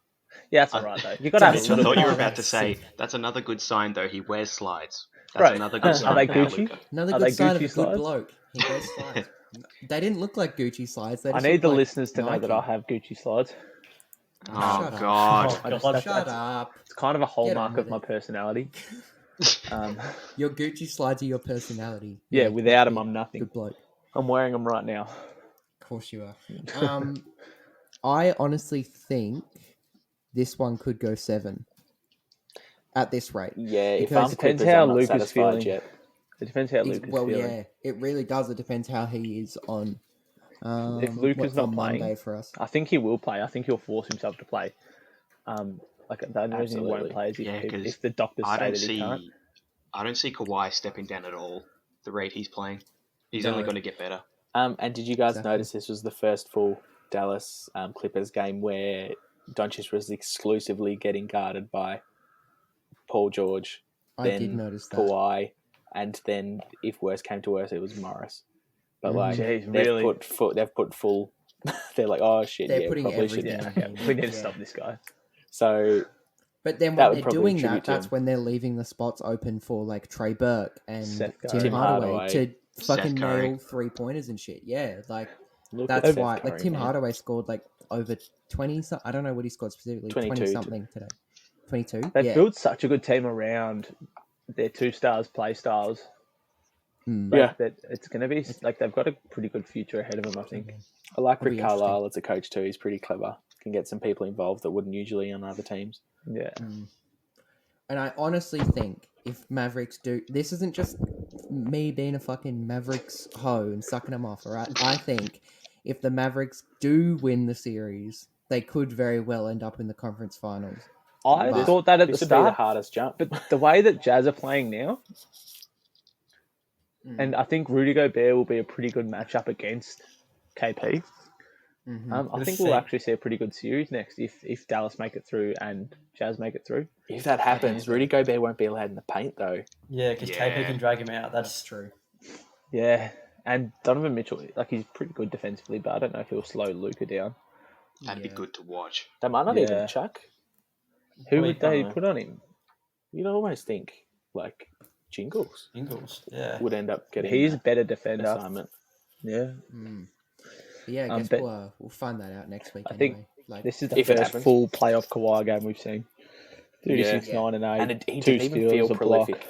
Yeah, that's all right, though. You got to have a I little thought bit. you were about to say, that's another good sign, though. He wears slides. That's Right. another good sign. Are they about Gucci? Luka. Another Are good they sign of Gucci a good slides? bloke. He wears slides. They didn't look like Gucci slides. They I just need looked the like listeners to know Nike. that I have Gucci slides. Oh, Shut up. God. I just, God, Shut up. It's kind of a Get hallmark on of with my it. personality. Your Gucci slides are your personality. Yeah, without must them, be I'm nothing. Good bloke. I'm wearing them right now. Of course you are. I honestly think this one could go 7 at this rate. Yeah, if Because I'm depends Clippers, how I'm not Luke is satisfied feeling. yet. It depends how Luke is feeling. Yeah, it really does. It depends how he is on. If Luke is not on playing, Monday for us. I think he will play. I think he'll force himself to play. Like the only reason he won't Absolutely. play is Yeah, 'cause if the doctors I say don't that he can't. I don't see Kawhi stepping down at all. The rate he's playing, he's No. only going to get better. And did you guys Exactly. notice this was the first full Dallas Clippers game where Doncic was exclusively getting guarded by Paul George, I then did notice that. Kawhi, and then if worse came to worse, it was Morris. But like Jeez, they've really? put full. They're like, oh shit, They're yeah, putting probably should. everything Yeah, in. okay. We need to Yeah. stop this guy. So But then That when would they're probably doing attribute that, to that's him. when they're leaving the spots open for like Trey Burke and Seth Tim Curry. Hardaway to Seth fucking Curry. nail 3-pointers and shit. Yeah, like look that's at Seth why. Curry, Like Tim man. Hardaway scored like over 20. I don't know what he scored specifically. 22 something today. 22. They've Yeah. built such a good team around their 2 stars play styles. That it's going to be like they've got a pretty good future ahead of them, I think. I like It'll Rick be Carlisle as a coach too. He's pretty clever. Can get some people involved that wouldn't usually on other teams. Yeah. And I honestly think if Mavericks do, this isn't just me being a fucking Mavericks hoe and sucking them off, all right? I think if the Mavericks do win the series, they could very well end up in the conference finals. I thought that at the This would be the start, hardest jump. but the way that Jazz are playing now, and I think Rudy Gobert will be a pretty good matchup against KP. I think we'll actually see a pretty good series next if Dallas make it through and Jazz make it through. If that happens, Rudy Gobert won't be allowed in the paint though. Yeah, because KP can drag him out. That's true. Yeah, and Donovan Mitchell, like he's pretty good defensively, but I don't know if he'll slow Luka down. That'd be good to watch. They might not even Chuck. Who would they put on him? You'd almost think like Jingles yeah, would end up getting. He's a better defender. Assignment. Yeah. Yeah, I guess we'll find that out next week. I anyway. think this is the first full playoff Kawhi game we've seen. 36, 9 and 8. And he 2 didn't even steals, feel a block. prolific.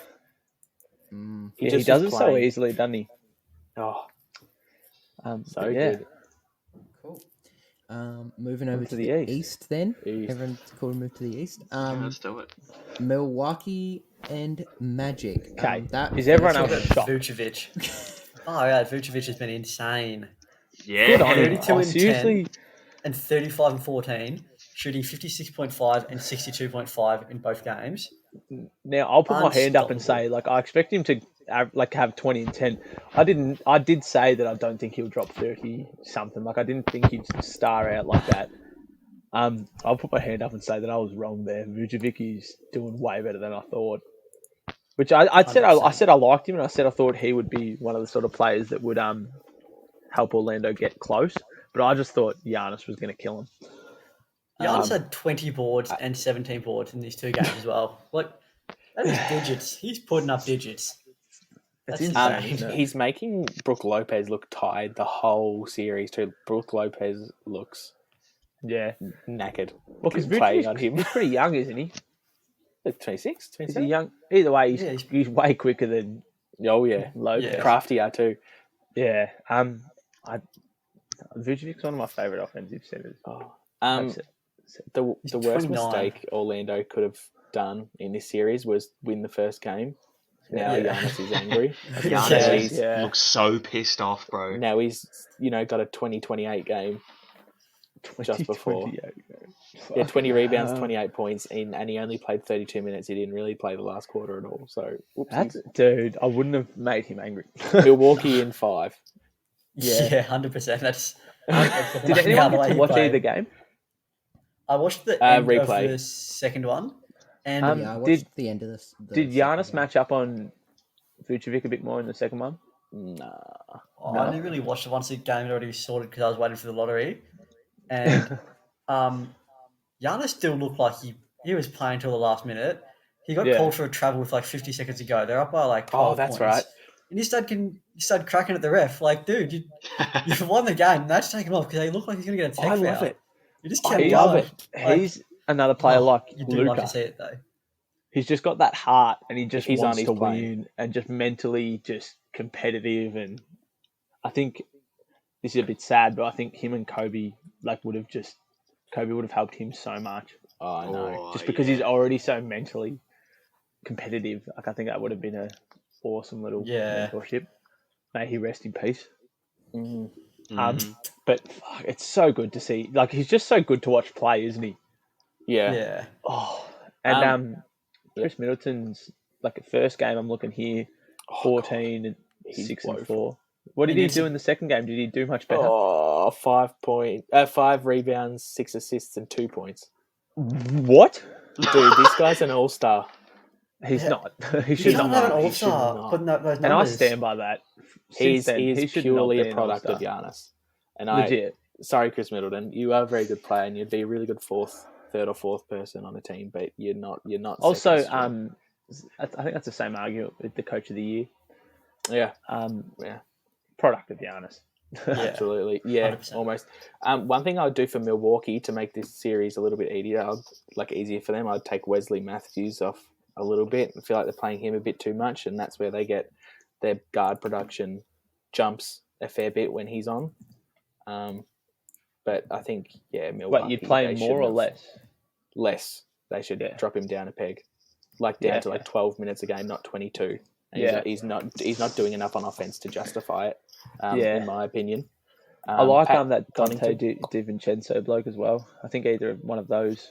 He does it so easily, doesn't he? Oh, so good. Cool. Moving over to the East then. Everyone's cool to move to the East. Let's do it. Milwaukee and Magic. Okay. Is everyone else shocked? Vucevic. Oh, yeah, Vucevic has been insane. Yeah. Good on him. 32 and seriously. 10 and 35 and 14, shooting 56.5 and 62.5 in both games. Now, I'll put my hand up and say, like, I expect him to have 20 and 10. I did say that I don't think he'll drop 30 something. Like, I didn't think he'd star out like that. I'll put my hand up and say that I was wrong there. Vucevic is doing way better than I thought. Which I said I liked him, and I said I thought he would be one of the sort of players that would help Orlando get close. But I just thought Giannis was going to kill him. Giannis had 20 boards and 17 boards in these two games as well. Like, that is digits. He's putting up digits. That's insane. He's making Brook Lopez look tired the whole series too. Brook Lopez looks knackered. Well, because he's pretty young, isn't he? Like 26, 27? Is he young? Either way, he's way quicker than Lopez. Yeah. Craftier too. Yeah. Vucevic's one of my favourite offensive centers. The worst mistake Orlando could have done in this series was win the first game. Now Giannis is angry. Giannis looks so pissed off, bro. Now he's got a 20-28 game just before. 20 rebounds, 28 points, and he only played 32 minutes. He didn't really play the last quarter at all. So, dude, I wouldn't have made him angry. Milwaukee in 5. Yeah, 100%. That's. Did anyone get to watch either game? I watched the end replay of the second one, and I watched the end of this. Did Giannis match up on Vucevic a bit more in the second one? Nah. I only really watched it once the game had already sorted because I was waiting for the lottery, and Giannis still looked like he was playing till the last minute. He got called for a travel with like 50 seconds to go. They're up by like 12 that's points. right. And he started cracking at the ref. Like, dude, you won the game. Now just take him off because they look like he's going to get a tech foul. I love it. You just kept going. He's another player like you do Luka. like to see it though. He's just got that heart, and he just wants to playing. win, and just mentally just competitive. And I think this is a bit sad, but I think him and Kobe would have helped him so much. Oh, I know. Just because he's already so mentally competitive. Like, I think that would have been an awesome little mentorship. May he rest in peace. But it's so good to see. Like, he's just so good to watch play, isn't he? Yeah. Oh, and Chris Middleton's first game. I'm looking here, 14 and 6 and 4. What did he do in the second game? Did he do much better? 5 rebounds, 6 assists, and 2 points. What? Dude, this guy's an all-star. He's not. He should not have an all-star putting up those numbers. And I stand by that. He's purely a product of Giannis. And legit. Sorry, Chris Middleton, you are a very good player, and you'd be a really good third or fourth person on a team, but you're not. Also, I think that's the same argument with the coach of the year. Yeah. Product of Giannis. Absolutely. Yeah, 100%. Almost. One thing I would do for Milwaukee to make this series a little bit easier for them, I'd take Wesley Matthews off a little bit. I feel like they're playing him a bit too much, and that's where they get their guard production jumps a fair bit when he's on. But I think, Milwaukee. But you'd play him more or less? Less. They should drop him down a peg, down to 12 minutes a game, not 22. And he's not doing enough on offense to justify it. In my opinion. I like that Dante DiVincenzo bloke as well. I think either one of those.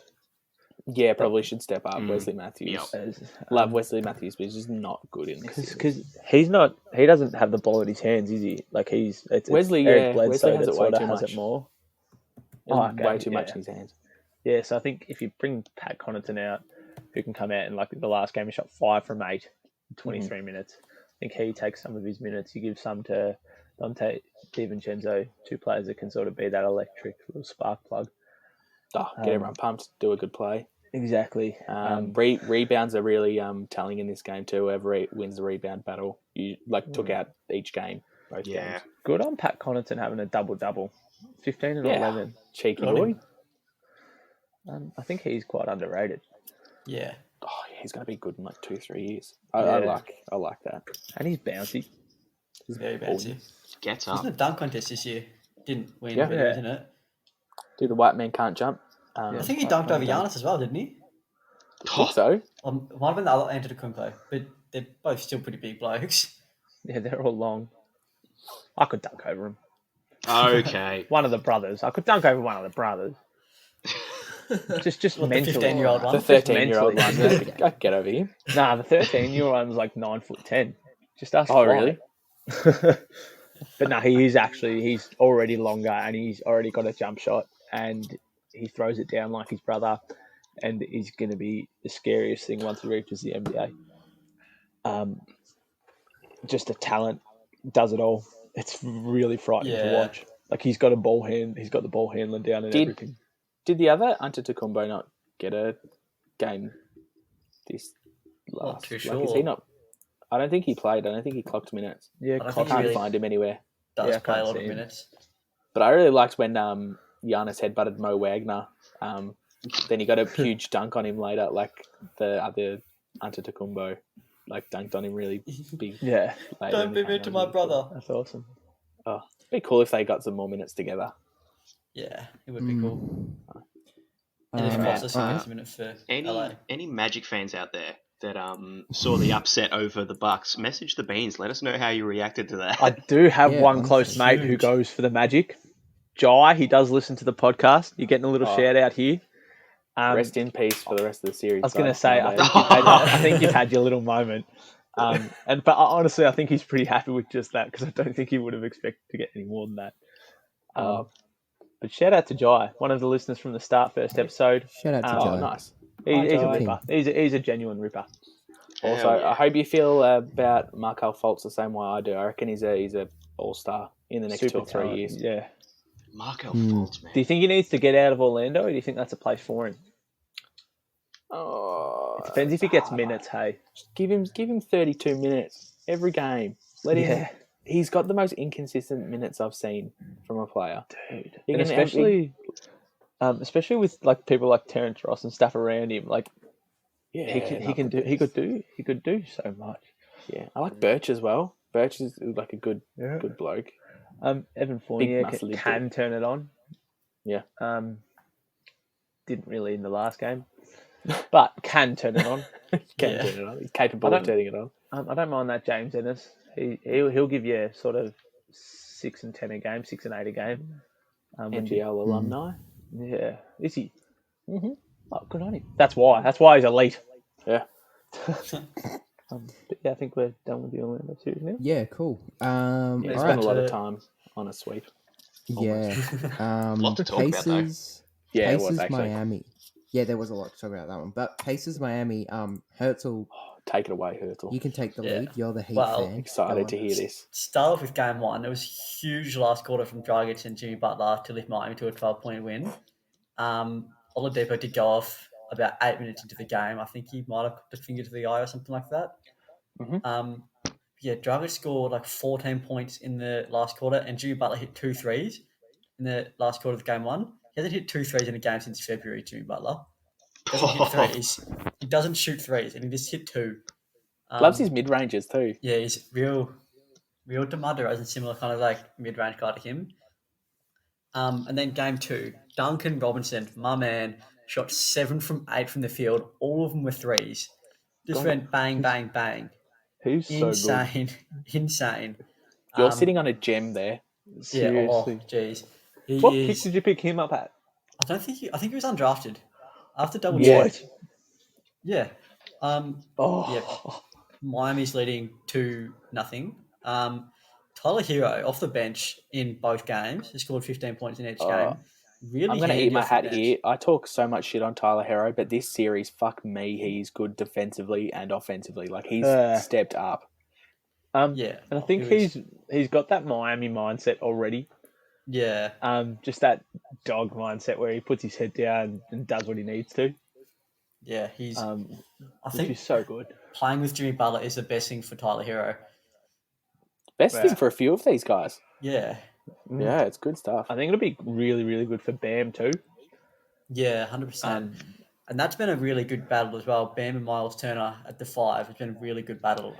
Yeah, probably should step up. Wesley Matthews. Yep. Love Wesley Matthews, but he's just not good in this. Because he's not. He doesn't have the ball at his hands, is he? Like Wesley. Eric Bledsoe Wesley has that it way sort of too has much. it more. Way too much in his hands. Yeah, so I think if you bring Pat Connaughton out, who can come out and the last game he shot 5 from 8, 23 minutes. I think he takes some of his minutes. You give some to Dante DiVincenzo, 2 players that can sort of be that electric little spark plug. Get everyone pumped, do a good play. Exactly. Rebounds are really telling in this game too. Whoever wins the rebound battle, you took out each game, both games. Good on Pat Connaughton having a double-double. 15 and 11. Cheeky boy. I think he's quite underrated. Yeah. Oh, he's going to be good in 2-3 years. I like that. And he's bouncy. He's very bouncy. Gets He's up. in the dunk contest this year. Didn't win, Yeah. but isn't it? Dude, the white man can't jump. I think he dunked over Giannis as well, didn't he? I think so. It might have been the other Antetokounmpo, but they're both still pretty big blokes. Yeah, they're all long. I could dunk over him. Okay. One of the brothers. I could dunk over one of the brothers. Just What, the mentally. 15-year-old one? The 13-year-old one. mentally. I can get over him. Nah, the 13-year-old one was 9'10". Just ask. Oh, really? But no, he's already longer and he's already got a jump shot and he throws it down like his brother and he's going to be the scariest thing once he reaches the NBA. Just a talent, does it all. It's really frightening to watch. He's got a ball hand, he's got the ball handling down and everything. Did the other Antetokounmpo not get a game this last? Not too sure. Is he not? I don't think he played. I don't think he clocked minutes. Yeah, I I think can't really find him anywhere. Does play a lot of minutes. But I really liked when Giannis headbutted Mo Wagner. Then he got a huge dunk on him later, like the other Antetokounmpo, dunked on him really big. Yeah. Don't be mean to my brother. That's awesome. Oh, it'd be cool if they got some more minutes together. Yeah, it would be cool. And if Alright, Foster gets a minute for LA. Any Magic fans out there that saw the upset over the Bucks, message the Beans. Let us know how you reacted to that. I do have Yeah, one that's close mate who goes for the Magic. Jai, he does listen to the podcast. You're getting a little shout out here. Rest in peace for the rest of the series. I was going to say, I think you've had your little moment. But honestly, I think he's pretty happy with just that because I don't think he would have expected to get any more than that. But shout out to Jai, one of the listeners from the start, first episode. Shout out to Jai. Nice. He's a Jai. ripper. He's a genuine ripper. Also, I hope you feel about Markel Fultz the same way I do. I reckon he's a all-star in the next Super 2 or 3 talent, years. Yeah. Markel Fultz, man. Do you think he needs to get out of Orlando, or do you think that's a place for him? Oh, It depends if he gets minutes. Hey, give him 32 minutes every game. Let him. He's got the most inconsistent minutes I've seen from a player. dude, He and can- especially with people like Terrence Ross and stuff around him. Yeah, He could do so much. Yeah, I like Birch as well. Birch is a good bloke. Evan Fournier muscly can turn it on. Yeah. Didn't really in the last game, but can turn it on. Can turn it on. He's capable of turning it on. I don't mind that James Ennis. He'll give you sort of 6 and 10 a game, 6 and 8 a game. NBL alumni. Yeah, is he? Mm-hmm. Oh, good on him. That's why he's elite. Yeah. But yeah, I think we're done with the Orlando series now. Yeah, cool. He All spent right. a lot of time on a sweep. Yeah. Lot to talk about, though. Pacers, Yeah, it was Pacers actually. Miami. Yeah, there was a lot to talk about that one. But Pacers Miami, Herzl, Take it away, Hurtle. you can take the lead. You're the Heat Well, fan. Excited Go to on. hear this. Start off with game one. It was huge last quarter from Dragic and Jimmy Butler to lift Miami to a 12-point win. Oladipo did go off about 8 minutes into the game. I think he might have put a finger to the eye or something like that. Mhm. Dragic scored 14 points in the last quarter, and Jimmy Butler hit 2 threes in the last quarter of game one. He hasn't hit 2 threes in a game since February, Jimmy Butler. Doesn't hit threes. He doesn't shoot threes, and he just hit 2. Loves his mid ranges too. Yeah, he's real DeMar DeRozan, similar kind of like mid range guy to him. And then game 2, Duncan Robinson, my man, shot 7 from 8 from the field. All of them were threes. Just went bang, bang, bang. He's so good. Insane. You're sitting on a gem there. Seriously. Yeah. Oh, jeez. What pick did you pick him up at? I think he was undrafted. After double What? check. Yeah. Miami's leading 2-0. Tyler Hero off the bench in both games. He scored 15 points in each game. Really, I'm going to eat my hat here. I talk so much shit on Tyler Hero, but this series, fuck me, he's good defensively and offensively. Like, he's stepped up. And I think he's got that Miami mindset already. Yeah. Just that dog mindset where he puts his head down and does what he needs to. Yeah, he's. I think he's so good. Playing with Jimmy Butler is the best thing for Tyler Hero. Best thing for a few of these guys. Yeah. Yeah, it's good stuff. I think it'll be really, really good for Bam too. Yeah, 100%. And that's been a really good battle as well. Bam and Miles Turner at the 5 has been a really good battle.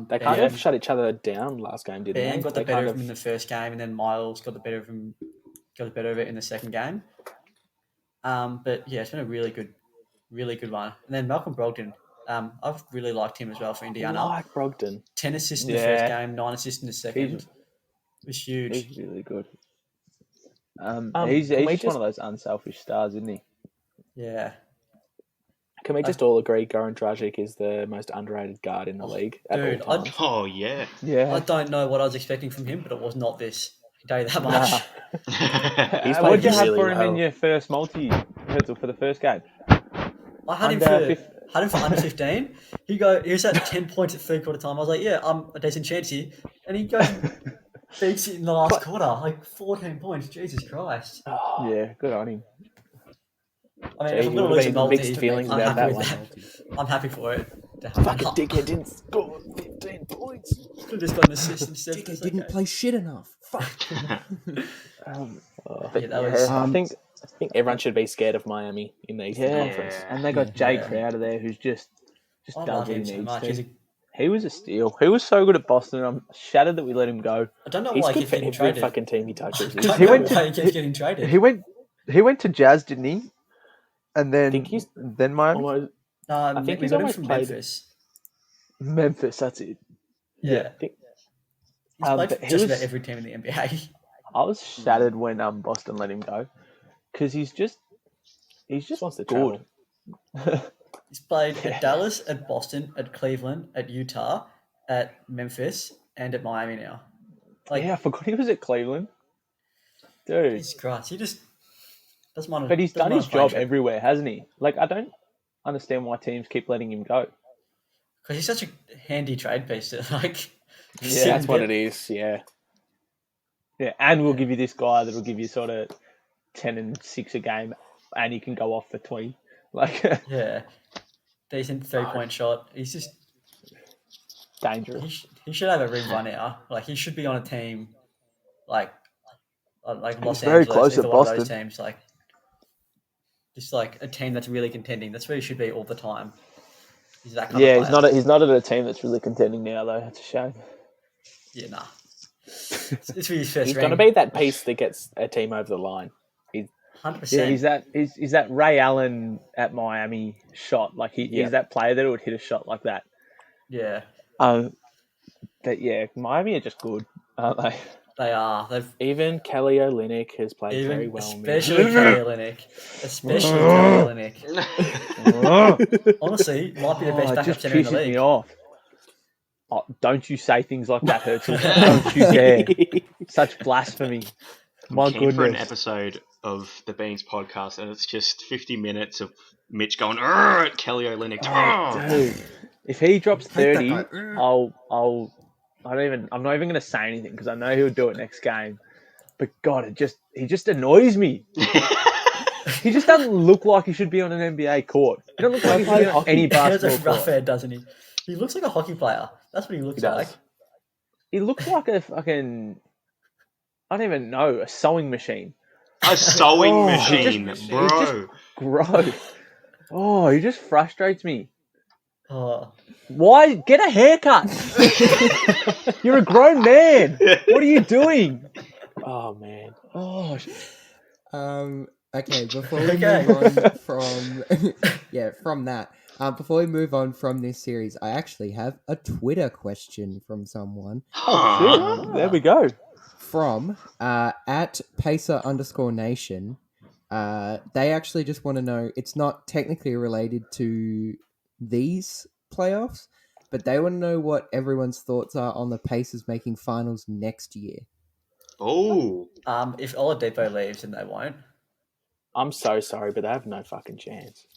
They kind of shut each other down last game, didn't they? Bam got the better of him in the first game, and then Miles got the better of it in the second game. But yeah, it's been a really good one. And then Malcolm Brogdon, I've really liked him as well for Indiana. I like Brogdon. 10 assists in the first game, 9 assists in the second. It was huge. He's really good. He's just one of those unselfish stars, isn't he? Yeah. Can we just all agree Goran Dragic is the most underrated guard in the league at all times? Oh, yeah. I don't know what I was expecting from him, but it was not this. I can tell you that much. What did you have for him in your first multi, Herzl, for the first game? I had him for under 15. He was at 10 points at third quarter time. I was like, yeah, I'm a decent chance here. And he goes beats it in the last quarter, like 14 points. Jesus Christ. Yeah, good on him. I mean, if I'm going to lose a multi, mixed feelings about that one. I'm happy for it. Fucking dickhead didn't score 15 points. Could have just got an assist instead. Dickhead didn't play shit enough. Fuck. I think everyone should be scared of Miami in the Eastern Conference. And they got Jay Crowder there, who's just I does love what he him so needs much. to. He was a steal. He was so good at Boston. I'm shattered that we let him go. I don't know He's why he good keeps for getting every traded. fucking team he touches. He went to- Why he keeps getting traded. He went to Jazz, didn't he? And then Miami. I think we he's got him almost from played Memphis, that's it. Yeah. He's played for but just about every team in the NBA. I was shattered when Boston let him go because he's just wants to good. He's played at Dallas, at Boston, at Cleveland, at Utah, at Memphis, and at Miami now. I forgot he was at Cleveland. Dude. Jesus Christ, he just doesn't mind. But he's done his job everywhere, hasn't he? Like, I don't understand why teams keep letting him go. Because he's such a handy trade piece. That's what it is, yeah. Yeah, and we'll give you this guy that'll give you sort of 10 and 6 a game, and he can go off for 20. Decent 3-point shot. He's just dangerous. He should have a ring by now. Like, he should be on a team like Los Angeles. Very close at one Boston. of those teams, just like a team that's really contending. That's where he should be all the time. He's that kind of player. He's not at a team that's really contending now, though. That's a shame. Yeah, nah. It's for his first He's ring. going to be that piece that gets a team over the line. 100%. Yeah, he's that Ray Allen at Miami shot. Like he's that player that would hit a shot like that. Yeah. But yeah, Miami are just good, aren't they? They are. Even Kelly Olynyk has played very well. Especially Kelly Olynyk. Honestly, might be the best backup center in the league. Me off. Oh, don't you say things like that, Herzl. Don't you dare. Such blasphemy. My goodness. For an episode of the Beans podcast, and it's just 50 minutes of Mitch going, Kelly Olynyk. Dude, if he drops 30, I'm not even going to say anything because I know he'll do it next game. But God, he just annoys me. He just doesn't look like he should be on an NBA court. He doesn't look like he should be on any basketball He has a rough court. head, doesn't he? He looks like a hockey player. That's what he looks like. He looks like a fucking, I don't even know, a sewing machine. A sewing machine, bro. Gross. Oh, he just frustrates me. Why? Get a haircut. You're a grown man. What are you doing? Oh man. Oh, Okay, before we Okay. move on from from that, before we move on from this series, I actually have a Twitter question from someone. oh shit. There we go. From at Pacer_Nation. They actually just want to know, it's not technically related to these playoffs, but they want to know what everyone's thoughts are on the Pacers making finals next year. Oh, If Oladipo leaves, then they won't. I'm so sorry, but they have no fucking chance.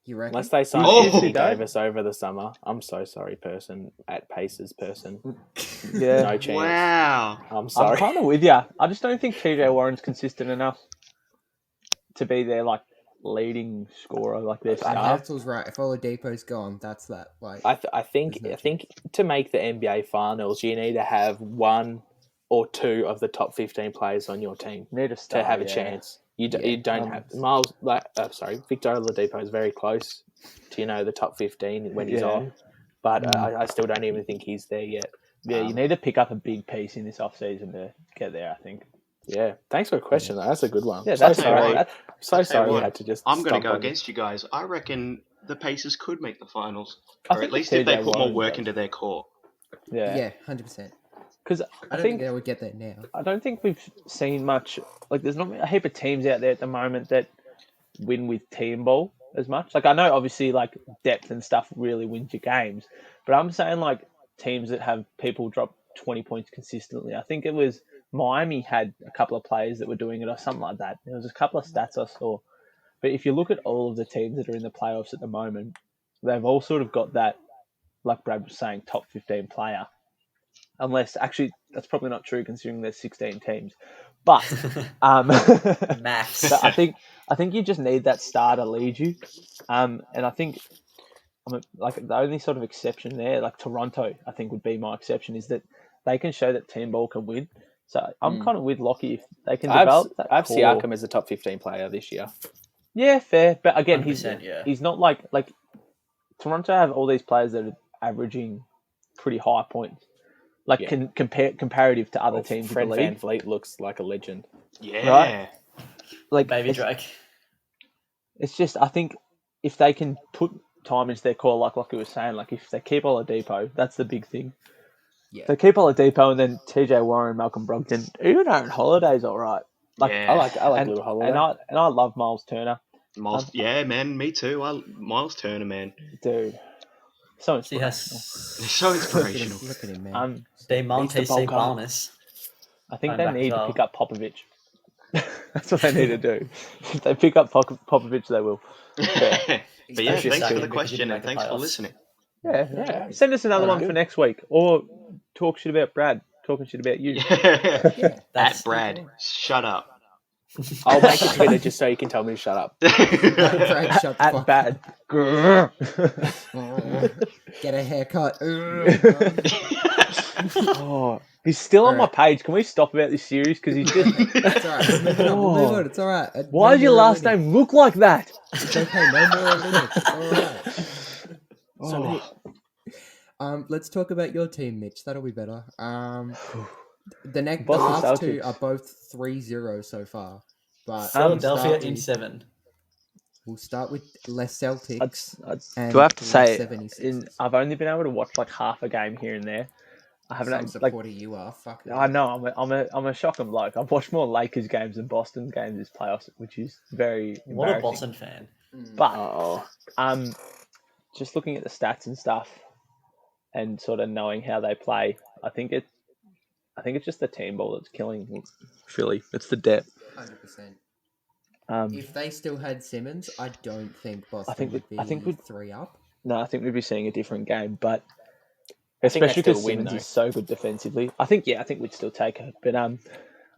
You reckon? Unless they sign Oh. Anthony Don't. Davis over the summer. I'm so sorry, person at Pacers person. Yeah. No chance. wow. I'm sorry. I'm kind of with you. I just don't think TJ Warren's consistent enough to be their like leading scorer, like their star. Herzl's right. If Oladipo's gone, that's that. Like, I think to make the NBA finals, you need to have one or two of the top 15 players on your team Need a star, to have a yeah. chance. You don't have Miles. Victor Oladipo is very close to the top 15 when he's on, but I still don't even think he's there yet. Yeah, you need to pick up a big piece in this offseason to get there, I think. Yeah, thanks for the question. That's a good one. Yeah, so that's sorry. right. Sorry we what, had to just. I'm going to stomp go on against you guys. I reckon the Pacers could make the finals, I or think at least if they TJ put more Warren work does. into their core. Yeah, 100%. because I don't think they would get there now. I don't think we've seen much. Like, there's not a heap of teams out there at the moment that win with team ball as much. Like, I know obviously like depth and stuff really wins your games, but I'm saying like teams that have people drop 20 points consistently. I think it was Miami had a couple of players that were doing it or something like that. There was a couple of stats I saw. But if you look at all of the teams that are in the playoffs at the moment, they've all sort of got that, like Brad was saying, top 15 player. Unless, actually, that's probably not true considering there's 16 teams. But Maths. but I think you just need that star to lead you. And I think like the only sort of exception there, like Toronto, I think would be my exception, is that they can show that team ball can win. So I'm kind of with Lockie if they can develop that. I have core. Siakam as a top 15 player this year. Yeah, fair. But again, he's 100%, not like Toronto have all these players that are averaging pretty high points. Like comparative to other teams Fred in the league. VanVleet looks like a legend. Yeah. Right? Like Baby Drake. It's just, I think if they can put time into their core, like Lockie was saying, like if they keep Oladipo, that's the big thing. Yeah. They keep Oladipo and then TJ Warren, Malcolm Brogdon, even Aaron Holiday's all right. Like, Yeah. I like Little Holiday. And I love Miles Turner. Yeah, man, me too. Miles Turner, man. Dude. So He inspirational. They're so inspirational. Look at him, man. DeMonte bulk up. Barnes. I think I'm they back need as to well. pick up Popovich. That's what they need to do. If they pick up Popovich, they will. But yeah, Especially thanks for second the because he question didn't and make the thanks for playoffs. listening. Yeah. Send us another one for next week. Or talk shit about Brad. Talking shit about you. At Brad, shut up. I'll make a Twitter just so you can tell me to shut up. Brad, shut the At fuck bad. up. Get a haircut. Oh, he's still on my page. Can we stop about this series? Because he's just. It's alright. We'll move on. It's alright. Why does your last name look like that? It's okay. No more limits. It's alright. Let's talk about your team, Mitch. That'll be better. The last two are both 3-0 so far. But Philadelphia in 7. We'll start with Les Celtics. Do I have to say, 76ers. I've only been able to watch like half a game here and there. I haven't Some supporter you are. Fuck it. I know. I'm a shocking bloke. I've watched more Lakers games than Boston games this playoffs, which is very What a embarrassing. Boston fan. But just looking at the stats and stuff, and sort of knowing how they play, I think it's just the team ball that's killing Philly. It's the depth. 100%. If they still had Simmons, I don't think Boston would be 3 up. No, I think we'd be seeing a different game, but especially because Simmons is so good defensively. I think we'd still take it. But I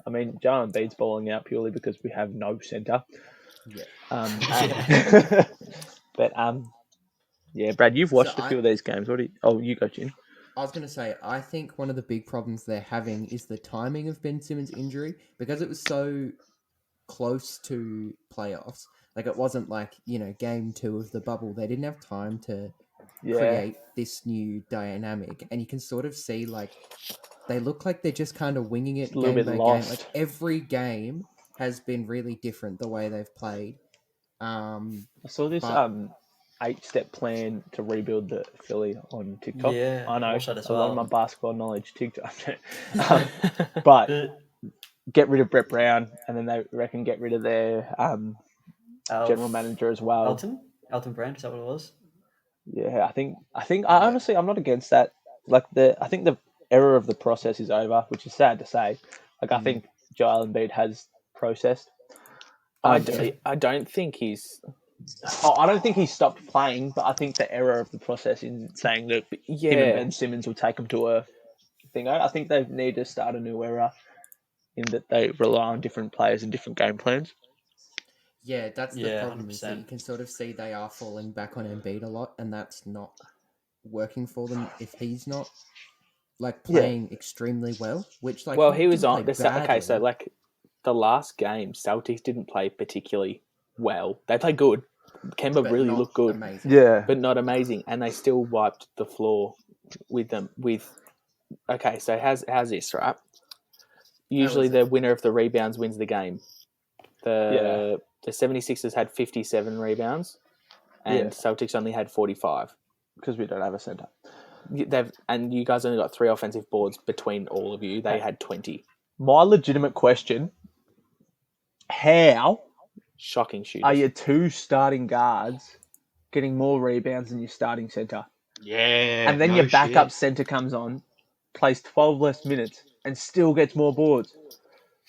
mean, Joel Embiid's balling out purely because we have no center. Yeah. But yeah, Brad, you've watched a few of these games. You go, Jim. I was going to say, I think one of the big problems they're having is the timing of Ben Simmons' injury, because it was so close to playoffs. Like, it wasn't like, game 2 of the bubble. They didn't have time to create this new dynamic, and you can sort of see like they look like they're just kind of winging it a little game bit by lost. game. Like every game has been really different the way they've played. I saw this but- 8-step plan to rebuild the Philly on TikTok. Yeah, I know watched that as a lot of well. my basketball knowledge TikTok, but get rid of Brett Brown, and then they reckon get rid of their general manager as well. Elton Brand, is that what it was? Yeah, I think honestly I'm not against that. Like I think the era of the process is over, which is sad to say. Like I think Joel Embiid has processed. I don't think he's. I don't think he stopped playing, but I think the era of the process in saying that him and Ben Simmons will take him to a thing. I think they need to start a new era in that they rely on different players and different game plans. Yeah, that's the problem. 100%. Is that you can sort of see they are falling back on Embiid a lot, and that's not working for them if he's not like playing extrememly well. Which like he was on the okay. So like the last game, Celtics didn't play particularly well. They played good. Kemba but really not looked good, amazing. Yeah, but not amazing, and they still wiped the floor with them. Okay, so how's this, right? Usually the winner of the rebounds wins the game. The 76ers had 57 rebounds, and Celtics only had 45. Because we don't have a center. And you guys only got 3 offensive boards between all of you. They had 20. My legitimate question: how Shocking shooters. are your 2 starting guards getting more rebounds than your starting center? Yeah. And then your backup center comes on, plays 12 less minutes, and still gets more boards.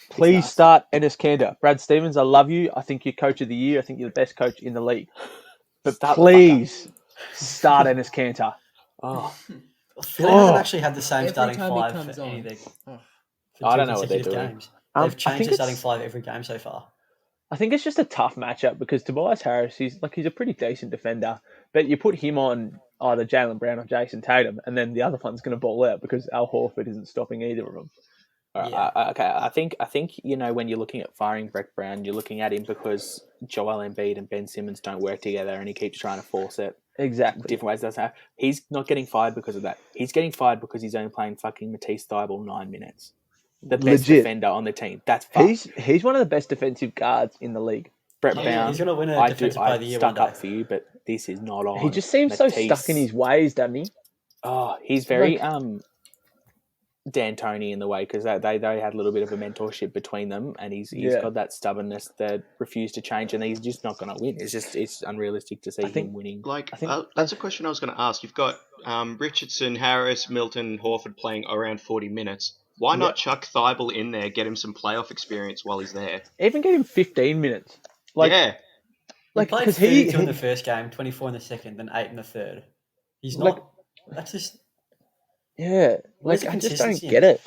Please start Enes Kanter. Brad Stevens, I love you. I think you're coach of the year. I think you're the best coach in the league. But please start Enes Kanter. Philly haven't actually had the same Every starting time he 5 comes for on. anything. Oh. For I 2 don't know what they're consecutive doing. games. I They've changed think the starting 5 every game so far. I think it's just a tough matchup because Tobias Harris, he's a pretty decent defender, but you put him on either Jaylen Brown or Jason Tatum, and then the other one's going to ball out because Al Horford isn't stopping either of them. Okay, I think when you're looking at firing Brett Brown, you're looking at him because Joel Embiid and Ben Simmons don't work together, and he keeps trying to force it Exactly. different ways. That's how he's not getting fired because of that. He's getting fired because he's only playing fucking Matisse Thybulle 9 minutes. The best defender on the team. That's fucked. He's one of the best defensive guards in the league. Brett Brown. He's going to win a defensive player of the year one stuck day. up for you, but this is not on. He just seems so stuck in his ways, doesn't he? Oh, he's very D'Antoni in the way because they had a little bit of a mentorship between them, and he's got that stubbornness that refused to change, and he's just not going to win. It's unrealistic to see him winning. That's a question I was going to ask. You've got Richardson, Harris, Milton, Horford playing around 40 minutes. Why not chuck Thybulle in there, get him some playoff experience while he's there? Even get him 15 minutes. He played 32 in the first game, 24 in the second, then 8 in the third. He's not. That's just. Yeah, I just don't get it.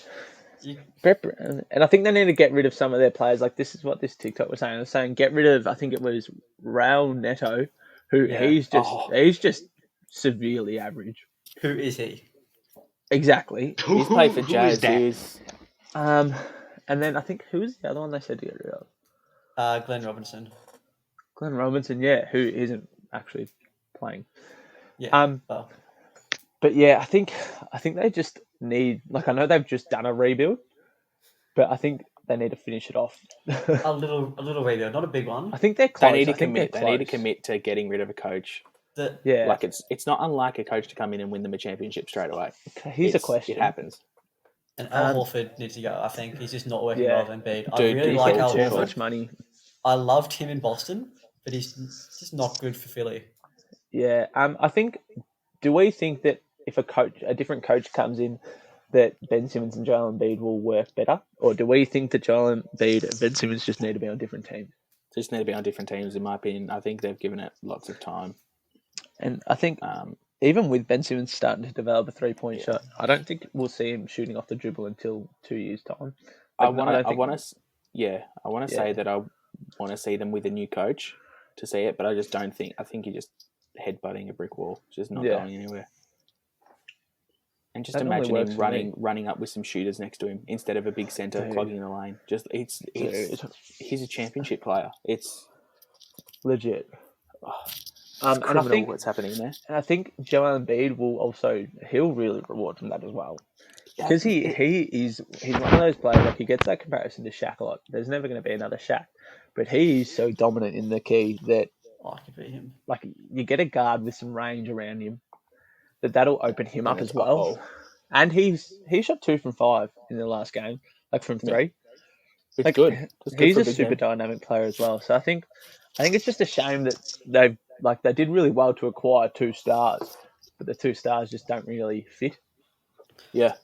And I think they need to get rid of some of their players. Like this is what this TikTok was saying. It was saying get rid of. I think it was Raul Neto, who he's just severely average. Who is he? Exactly. He's played for Jazz. And then I think who was the other one they said to get rid of? Glenn Robinson. Glenn Robinson, who isn't actually playing. Yeah. But yeah, I think they just need I know they've just done a rebuild, but I think they need to finish it off. a little rebuild, not a big one. I think they're close. They need to commit. They need to commit to getting rid of a coach. It's not unlike a coach to come in and win them a championship straight away. Here's a question. It happens. And Al Horford needs to go. I think he's just not working well with Embiid. I Dude, really like Al too Horford. much money. I loved him in Boston, but he's just not good for Philly. Yeah. I think. Do we think that if a different coach comes in, that Ben Simmons and Joel Embiid will work better, or do we think that Joel Embiid and Ben Simmons just need to be on different teams? Just need to be on different teams, in my opinion. I think they've given it lots of time. And I think even with Ben Simmons starting to develop a 3-point shot, I don't think we'll see him shooting off the dribble until 2 years' time. I want to say that I want to see them with a new coach to see it, but I just don't think. I think you're just headbutting a brick wall, just not going anywhere. And just imagine him running up with some shooters next to him instead of a big center clogging the lane. He's a championship player. It's legit. It's and I criminal think what's happening there. And I think Joel Embiid he'll really reward from that as well. Because he's one of those players, like he gets that comparison to Shaq a lot. There's never going to be another Shaq. But he is so dominant in the key that I could beat him. like you get a guard with some range around him, that'll open him up as well. And he shot 2 from 5 in the last game, like from 3. It's like good. It's good he's for a big super man. dynamic player as well. So I think it's just a shame that they did really well to acquire 2 stars, but the 2 stars just don't really fit. Yeah.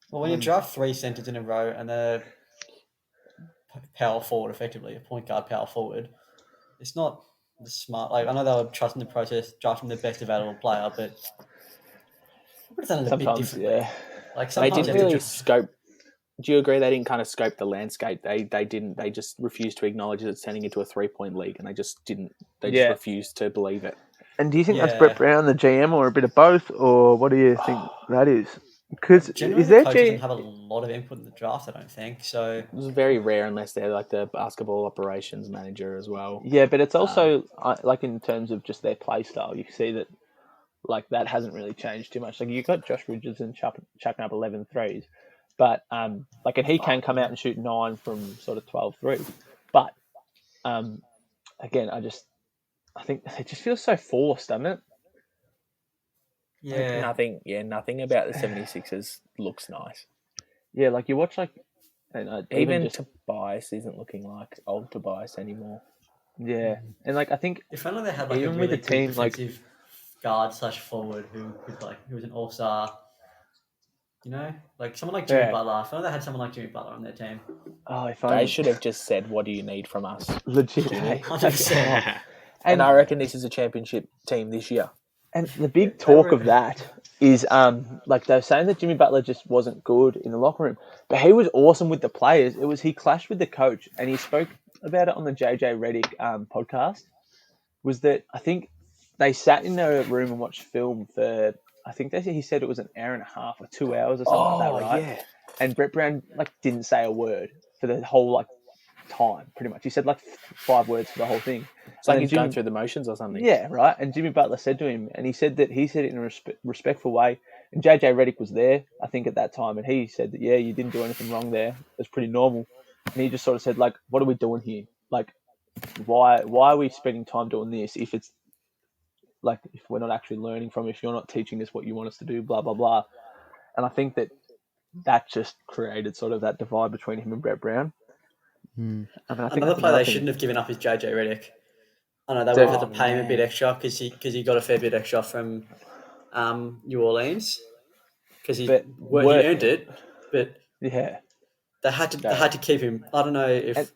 Well, when you draft 3 centers in a row and a power forward, effectively a point guard power forward, it's not the smart. Like I know they were trusting the process, drafting the best available player, but I would have done it a bit differently. Yeah. Like They sometimes didn't really scope. Do you agree they didn't kind of scope the landscape? They didn't. They just refused to acknowledge that it's turning into a 3-point league, and they just didn't. They just refused to believe it. And do you think that's Brett Brown, the GM, or a bit of both, or what do you think that is? Because generally, is their the coach doesn't have a lot of input in the draft. I don't think so. It's very rare unless they're like the basketball operations manager as well. Yeah, but it's also like in terms of just their play style, you see that like that hasn't really changed too much. Like you got Josh Richardson chucking up 11 threes, but and he can come out and shoot 9 from sort of 12 threes. But again, I think it just feels so forced, doesn't it? Yeah. Nothing about the 76ers looks nice. Yeah, like you watch even Tobias isn't looking like old Tobias anymore. Yeah, and like I think if only they had like even a really with the team defensive guard / forward who was an all-star, you know, like someone like Jimmy Butler. If only they had someone like Jimmy Butler on their team. Oh, they should have just said, "What do you need from us?" Legit, 100%. And I reckon this is a championship team this year. And the big talk of that is like they're saying that Jimmy Butler just wasn't good in the locker room, but he was awesome with the players. He clashed with the coach, and he spoke about it on the JJ Redick podcast. Was that I think they sat in a room and watched film for he said it was an hour and a half or 2 hours or something like that, right? Yeah. And Brett Brown didn't say a word for the whole time, pretty much. He said 5 words for the whole thing. It's like he's going through the motions or something. Yeah, right. And Jimmy Butler said to him, and he said it in a respectful way. And JJ Redick was there, I think, at that time, and he said that, yeah, you didn't do anything wrong there. It was pretty normal. And he just sort of said, what are we doing here? Why are we spending time doing this if it's if we're not actually learning from it, if you're not teaching us what you want us to do, blah, blah, blah. And I think that just created sort of that divide between him and Brett Brown. I mean, another player they shouldn't have given up is JJ Redick. I know they would have had to pay him a bit extra because he got a fair bit extra from New Orleans because he earned it. But yeah, they had to keep him. I don't know if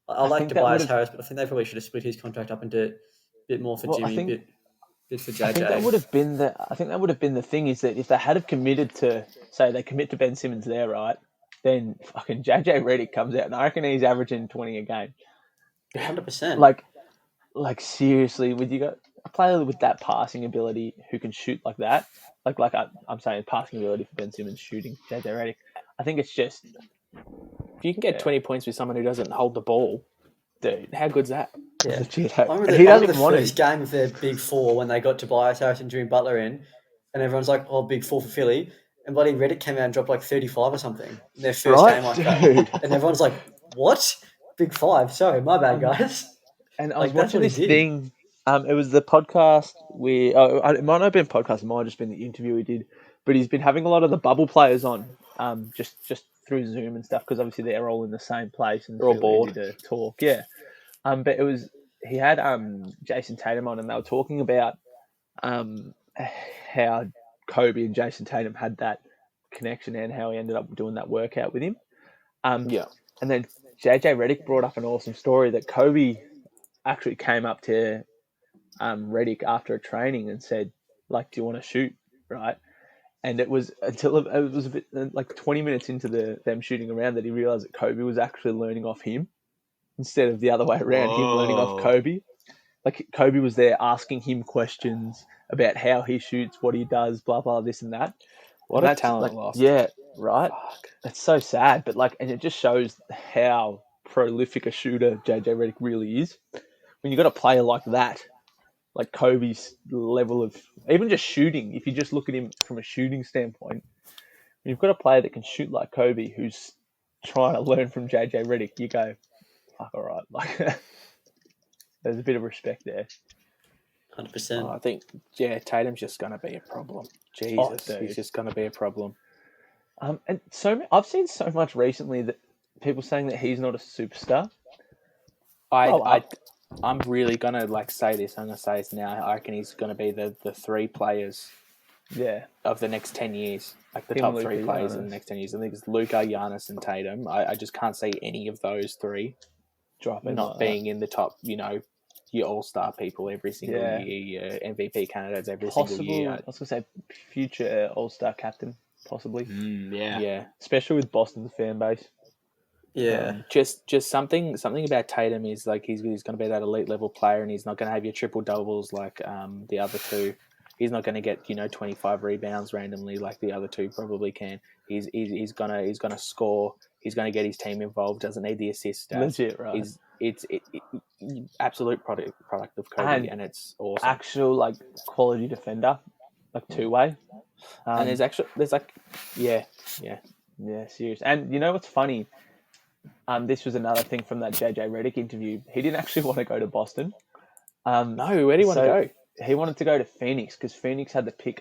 I like Tobias Harris, but I think they probably should have split his contract up into a bit more for Jimmy, bit for JJ. I think that would have been the thing is that if they had have committed to say they commit to Ben Simmons there, right? Then fucking JJ Redick comes out, and I reckon he's averaging 20 a game. 100%. Like seriously, with you got a player with that passing ability who can shoot like that, I'm saying passing ability for Ben Simmons shooting JJ Redick. I think it's just if you can get 20 points with someone who doesn't hold the ball, dude, how good's that? Yeah, legit. I remember the first game of their big four when they got Tobias Harris and Jimmy Butler in, and everyone's like, "Oh, big four for Philly." And bloody Redick came out and dropped 35 or something in their first game like that. And everyone's like, what? Big 5. Sorry, my bad, guys. And I was watching this thing. It was the podcast it might not have been a podcast. It might have just been the interview he did. But he's been having a lot of the bubble players on just through Zoom and stuff because obviously they're all in the same place. And they're all bored. To talk, yeah. But he had Jason Tatum on and they were talking about how Kobe and Jason Tatum had that connection and how he ended up doing that workout with him. And then JJ Redick brought up an awesome story that Kobe actually came up to Redick after a training and said, do you want to shoot, right? And it was until it was a bit 20 minutes into them shooting around that he realized that Kobe was actually learning off him instead of the other way around, him learning off Kobe. Kobe was there asking him questions about how he shoots, what he does, blah, blah, this and that. What a talent lost. Yeah, right? Fuck. It's so sad, but and it just shows how prolific a shooter JJ Redick really is. When you got a player like that, like Kobe's level of even just shooting. If you just look at him from a shooting standpoint, you've got a player that can shoot like Kobe, who's trying to learn from JJ Redick. You go, fuck, all right. Like, there's a bit of respect there. 100%. I think, Tatum's just going to be a problem. Jesus, he's just going to be a problem. And I've seen so much recently that people saying that he's not a superstar. I'm really going to say this. I'm going to say this now. I reckon he's going to be the three players of the next 10 years. Like the top three players in the next 10 years. I think it's Luka, Giannis, and Tatum. I just can't see any of those three not being in the top, your all-star people every single year, your MVP candidates every single year. I was going to say future all-star captain, possibly. Yeah. Especially with Boston's fan base. Yeah. Just something about Tatum is like he's going to be that elite level player, and he's not going to have your triple doubles like the other two. He's not going to get 25 rebounds randomly like the other two probably can. He's gonna score. He's going to get his team involved. Doesn't need the assist stats. Legit, right? It's absolute product of Kobe, and it's awesome. Actual quality defender, two-way. And there's serious. And you know what's funny? This was another thing from that JJ Redick interview. He didn't actually want to go to Boston. No, where do you want to go? He wanted to go to Phoenix because Phoenix had the pick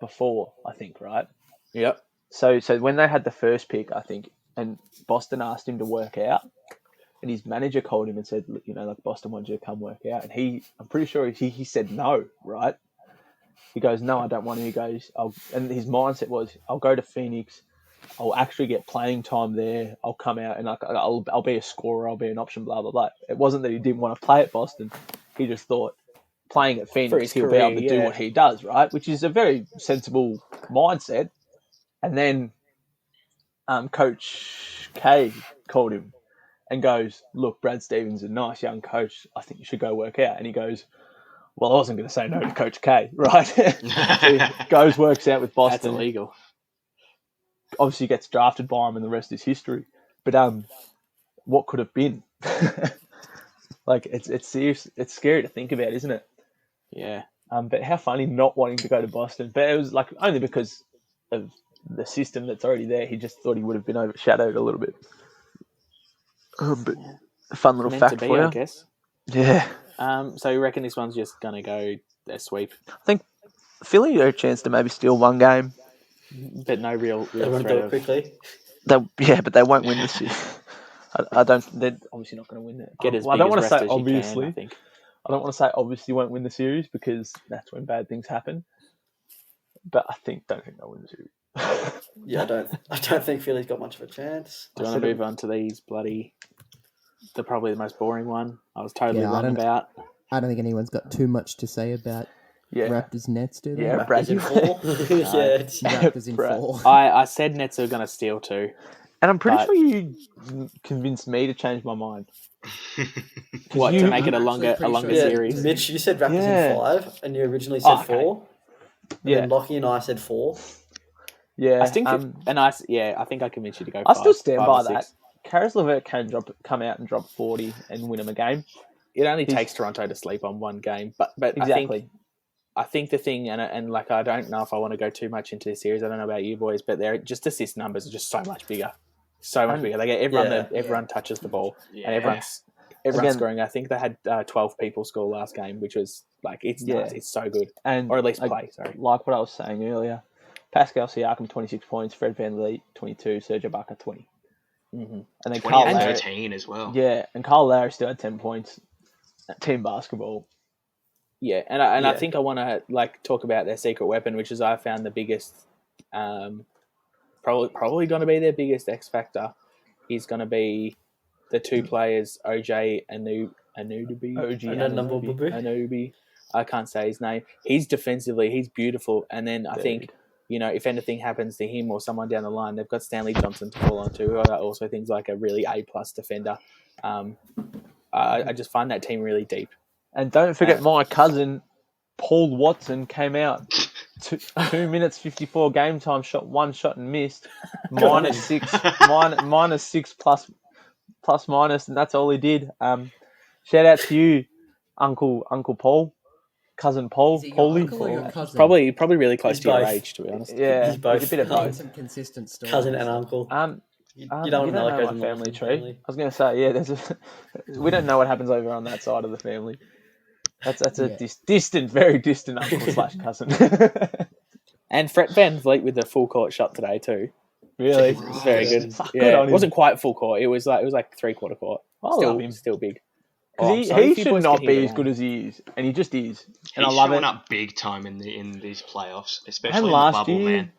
before, I think, right? Yep. So when they had the first pick, I think, and Boston asked him to work out, and his manager called him and said, Boston wants you to come work out, and I'm pretty sure he said no, right? He goes, no, I don't want to. He goes, and his mindset was, I'll go to Phoenix. I'll actually get playing time there. I'll come out and I'll be a scorer. I'll be an option, blah, blah, blah. It wasn't that he didn't want to play at Boston. He just thought playing at Phoenix, he'll be able to do what he does, right? Which is a very sensible mindset. And then Coach K called him and goes, look, Brad Stevens is a nice young coach. I think you should go work out. And he goes, well, I wasn't going to say no to Coach K, right? So he goes, works out with Boston. That's illegal. Obviously gets drafted by him and the rest is history. But what could have been? It's serious. It's scary to think about, isn't it? Yeah. But how funny not wanting to go to Boston. But it was only because of the system that's already there. He just thought he would have been overshadowed a little bit. But a fun little fact for you, I guess. Yeah. So you reckon this one's just going to go a sweep? I think Philly got a chance to maybe steal one game. But no real they want to do it quickly. But they won't win this year. I don't. They're obviously not going to win it. I don't want to say obviously. I think. I don't want to say obviously won't win the series because that's when bad things happen. But don't think they'll win the series. Yeah, I don't think Philly's got much of a chance. Do you want to move on to these probably the most boring one? I was totally wrong about. I don't think anyone's got too much to say about Raptors Nets, do they? Yeah, Raptors in 4. Raptors in 4. I said Nets are going to steal 2. And I'm pretty sure you convinced me to change my mind. What, to make it a longer series? Mitch, you said Raptors in 5, and you originally said 4. And then Lockie and I said 4. Yeah, I think, I think I convinced you to go. 5. I still stand by 6. that. Karis LeVert can come out and drop 40 and win him a game. It only takes Toronto to sleep on one game, but exactly. I think the thing, and I don't know if I want to go too much into this series. I don't know about you boys, but their just assist numbers are just so much bigger. They get everyone touches the ball, and everyone's scoring. I think they had 12 people score last game, which was it's nice. It's so good, or at least play. Sorry, like what I was saying earlier, Pascal Siakam 26 points, Fred VanVleet 22, Serge Ibaka 20, and then 20 and 13 as well. Yeah, and Kyle Lowry still had 10 points. Team basketball. Yeah, and I think I want to talk about their secret weapon, which is I found the biggest, probably going to be their biggest X factor, is going to be the 2 players OJ Anunoby. I can't say his name. He's defensively, he's beautiful, and then I think if anything happens to him or someone down the line, they've got Stanley Johnson to fall onto, who I also think is a really A+ defender. I just find that team really deep. And don't forget my cousin, Paul Watson, came out 2 minutes 54 game time, shot 1 shot and missed, minus 6 plus minus, and that's all he did. Shout out to you, Uncle Paul. cousin Paul. Is it your Paulie. uncle or your cousin? Probably really close He's to your both. age, to be honest. Yeah, He's both. a bit of Getting both. some consistent stories. Cousin and uncle. You You don't don't know what know goes my on family in the tree. family. I was going to say, yeah, we don't know what happens over on that side of the family. That's a distant, very distant uncle / cousin. And Fred Van Vliet with the full court shot today too. Really, It was very good. Fuck, Yeah, good on it him. wasn't quite full court. It was like 3/4 court. I love him. Still big. Because he should not be as good as he is, and he just is. And He's I love showing it. up big time in these playoffs, And especially in the last bubble, year, man.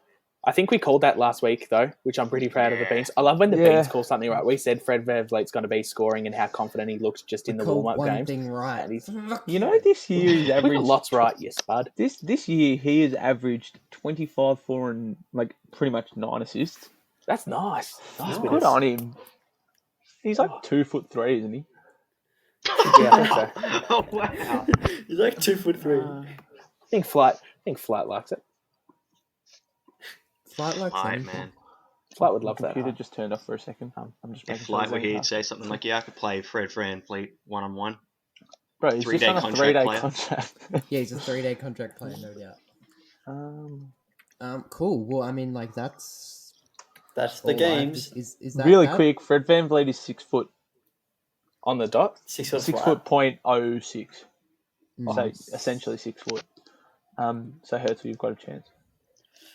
I think we called that last week though, which I'm pretty proud of the Beans. I love when the Beans call something right. We said Fred VanVleet's going to be scoring and how confident he looked just in the warm-up one games. thing right. And he's, you know, this year he's we got averaged lots right, you spud. This year he has averaged 25, 4, and like pretty much 9 assists. That's nice. Good on him. He's like 2'3", isn't he? Yeah, I think so. Oh, wow. He's like 2'3". I think Flight likes it. Flight likes Flight, anything. man. Flight would love The that. computer just turned off for a second. I'm just If making Flight sure. were here, he'd say something like, "Yeah, I could play Fred VanVleet 1-on-1." Bro, he's just 3-day on a contract 3-day player. contract. Yeah, he's a 3-day contract player, no doubt. Cool. Well, I mean, like that's That's all the right. games. Is that Really bad? quick, Fred VanVleet is 6 foot, On the dot? 6 foot 6 flat. foot .06. So Nice. essentially 6 foot. So Hurts, you've got a chance.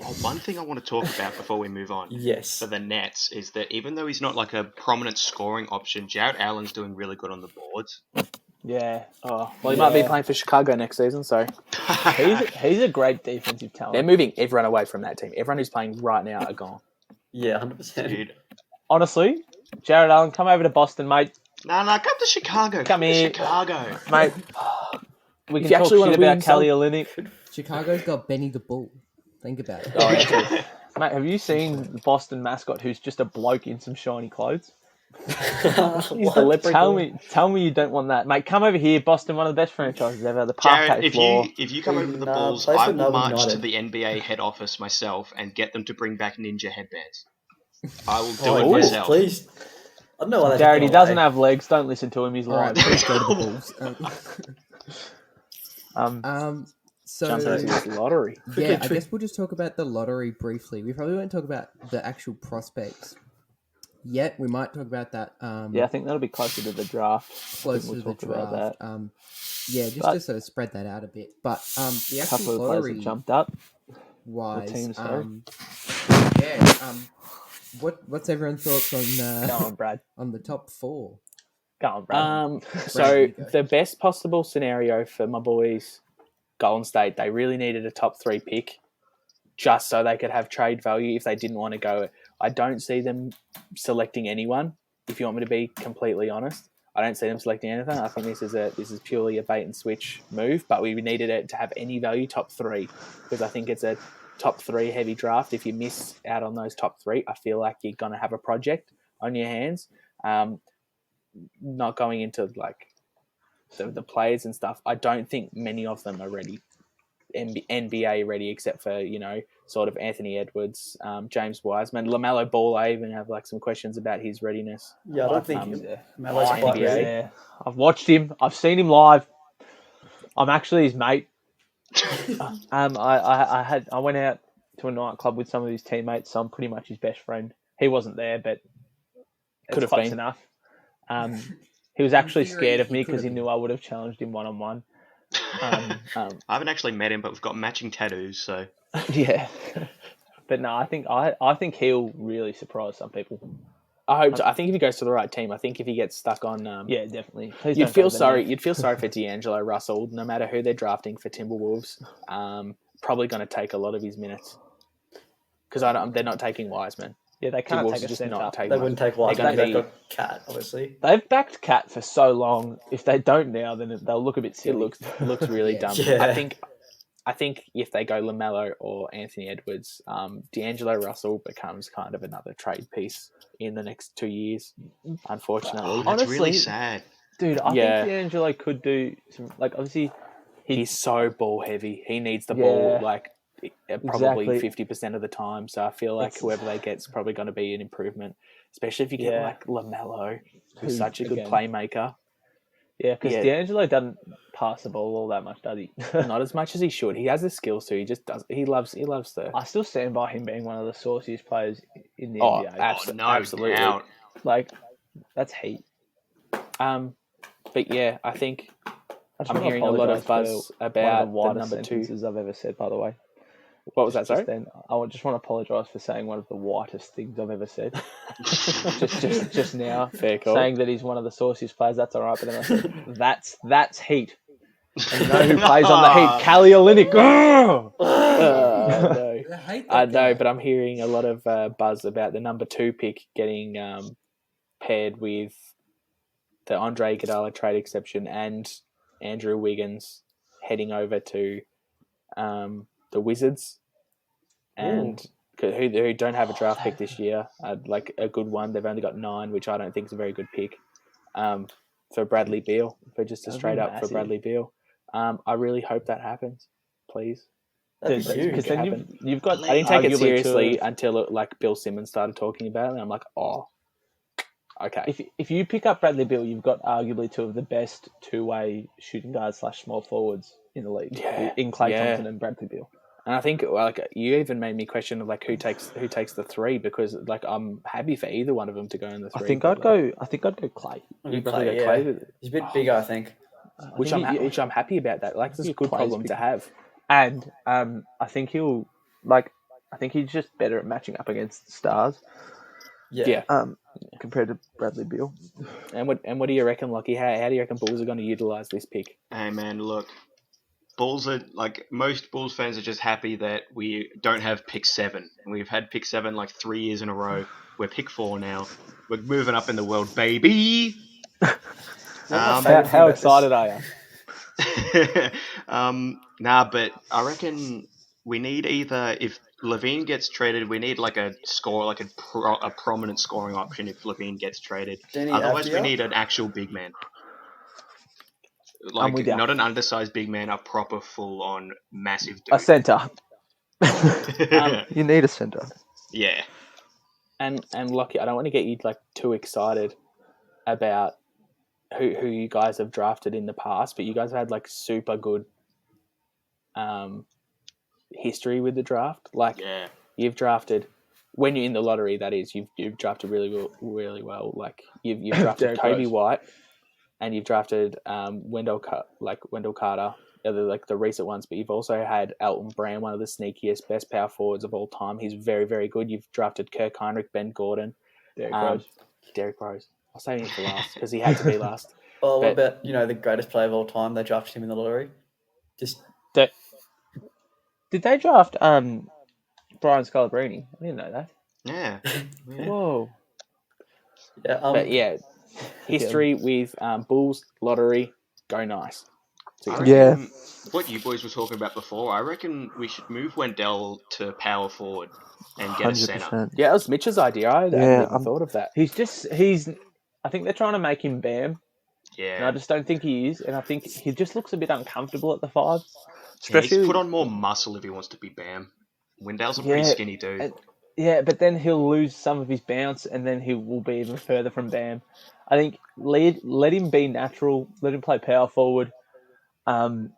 Oh, one thing I want to talk about before we move on Yes. for the Nets is that even though he's not like a prominent scoring option, Jarrett Allen's doing really good on the boards. Yeah. Oh, well, he might be playing for Chicago next season, so He's a great defensive talent. they're moving everyone away from that team. Everyone who's playing right now are gone. Yeah, 100%. Dude. Honestly, Jarrett Allen, come over to Boston, mate. No, come to Chicago. Come to here. Chicago. Mate, we If can you talk actually wanna shit about win Kelly some- Olynyk. Chicago's got Benny the Bull. Think about it. Oh, yeah. Mate, have you seen the Boston mascot who's just a bloke in some shiny clothes? He's the leprechaun. Tell me you don't want that. Mate, come over here, Boston, one of the best franchises ever, the parquet Jarrett, floor. if you come over to the Nah, Bulls, play for I will Melbourne march to United. the NBA head office myself and get them to bring back ninja headbands. I will do Oh, it yes, myself. please. I don't know why that's Jared, he gone doesn't away. have legs. Don't listen to him. He's All right, lying. let's go to the Bulls. So Jump into this lottery. yeah, I guess we'll just talk about the lottery briefly. We probably won't talk about the actual prospects yet. We might talk about that. Yeah, I think that'll be closer to the draft. Closer We'll to the talk about draft. that. Yeah, just But- to sort of spread that out a bit. But the A couple actual of players lottery that jumped up. wise, teams, sorry. what's everyone's thoughts on Go on, Brad. on the top 4? Go on, Brad. So you go. the best possible scenario for my boys, Golden State, they really needed a top 3 pick just so they could have trade value if they didn't want to go. I don't see them selecting anyone, if you want me to be completely honest. I don't see them selecting anything. I think this is purely a bait and switch move, but we needed it to have any value, top 3, because I think it's a top 3 heavy draft. If you miss out on those top 3, I feel like you're going to have a project on your hands. Not going into like the players and stuff, I don't think many of them are ready, NBA ready, except for, sort of Anthony Edwards, James Wiseman, LaMelo Ball. I even have like some questions about his readiness. Yeah, I don't think Melo's NBA. quite ready. Yeah, I've watched him. I've seen him live. I'm actually his mate. I went out to a nightclub with some of his teammates, so I'm pretty much his best friend. He wasn't there, but Could have close been. enough. He was actually theory, scared of he me could because he have knew I would have challenged him 1-on-1. I haven't actually met him, but we've got matching tattoos, so Yeah, but no, I think he'll really surprise some people. I hope so. I think if he goes to the right team, I think if he gets stuck on, Yeah, definitely. Please you'd don't feel go to the sorry. Nets. You'd feel sorry for D'Angelo Russell, no matter who they're drafting for Timberwolves. Probably going to take a lot of his minutes because they're not taking Wiseman. Yeah, they can't Timberwolves take a just step not up. take They much. wouldn't take They're Wiseman gonna because they've be- got Cat, obviously. They've backed Cat for so long. If they don't now, then they'll look a bit silly. It looks really Yeah. dumb. Yeah. I think if they go LaMelo or Anthony Edwards, D'Angelo Russell becomes kind of another trade piece in the next 2 years, unfortunately. that's really Honestly, sad. Dude, I Yeah. think D'Angelo could do some. Like, obviously, He's so ball heavy. He needs the Yeah. ball like probably Exactly. 50% of the time. So I feel like It's- whoever they get is probably going to be an improvement, especially if you get Yeah. like LaMelo, who's Who, such a good again- playmaker. Yeah, because Yeah. D'Angelo doesn't pass the ball all that much, does he? Not as much as he should. He has the skills to. He just does. He loves the. I still stand by him being one of the sauciest players in the Oh, NBA. No absolutely. doubt. Like, that's heat. But yeah, I think I'm hearing a lot of buzz about one of the the number two. sentences I've ever said, by the way. What was that, sorry? Then I just want to apologise for saying one of the whitest things I've ever said. just now, Fair call. saying that he's one of the sauciest players. That's all right, but then I said that's heat. And you know who plays on the Heat? Kelly Olynyk. No. I hate that I know, guy. but I'm hearing a lot of buzz about the number 2 pick getting paired with the Andre Iguodala trade exception and Andrew Wiggins heading over to the Wizards, and who don't have a draft pick this year, like a good one. They've only got 9, which I don't think is a very good pick. For Bradley Beal, for just a straight up for Bradley Beal. I really hope that happens, please. That'd be huge. Because then you've got. I didn't take it arguably seriously until like Bill Simmons started talking about it, and I'm like, oh, okay. If you pick up Bradley Beal, you've got arguably 2 of the best 2-way shooting guards / small forwards in the league, in Klay Thompson and Bradley Beal. And I think like you even made me question of like who takes the 3, because like I'm happy for either one of them to go in the 3. I think I'd go Klay. Klay. He's a bit bigger, I think. Which I'm happy about that. Like, this is a good problem to have. And I think he'll I think he's just better at matching up against stars. Yeah. Compared to Bradley Beal. And what do you reckon, Lockie? How do you reckon Bulls are going to utilize this pick? Hey man, look, Bulls are like most Bulls fans are just happy that we don't have pick 7. We've had pick 7 like 3 years in a row. We're pick 4 now. We're moving up in the world, baby. How excited are you? But I reckon we need either, if Levine gets traded, we need like a prominent scoring option if Levine gets traded. Otherwise, we need an actual big man. Like, not an undersized big man, a proper full-on massive dude. A centre. You need a centre. Yeah. And Lockie, I don't want to get you like too excited about who you guys have drafted in the past, but you guys have had like super good history with the draft. Like, you've drafted, when you're in the lottery, that is, you've drafted really well. Like, you've drafted Kobe White, and you've drafted Wendell Carter, like the recent ones, but you've also had Elton Brand, one of the sneakiest, best power forwards of all time. He's very, very good. You've drafted Kirk Heinrich, Ben Gordon, Derrick Rose. I'll save him for last because he had to be last. Well, what about the greatest player of all time? They drafted him in the lottery. Did they draft Brian Scalabrine? I didn't know that. Yeah. Whoa. Yeah. But yeah, history with Bulls lottery. Go nice. What you boys were talking about before, I reckon we should move Wendell to power forward and get 100%. A center. Yeah, that was Mitch's idea. I hadn't even thought of that. I think they're trying to make him Bam. Yeah. And I just don't think he is. And I think he just looks a bit uncomfortable at the 5. Especially, he's put on more muscle if he wants to be Bam. Wendell's a pretty skinny dude. But then he'll lose some of his bounce, and then he will be even further from Bam. I think let him be natural. Let him play power forward. And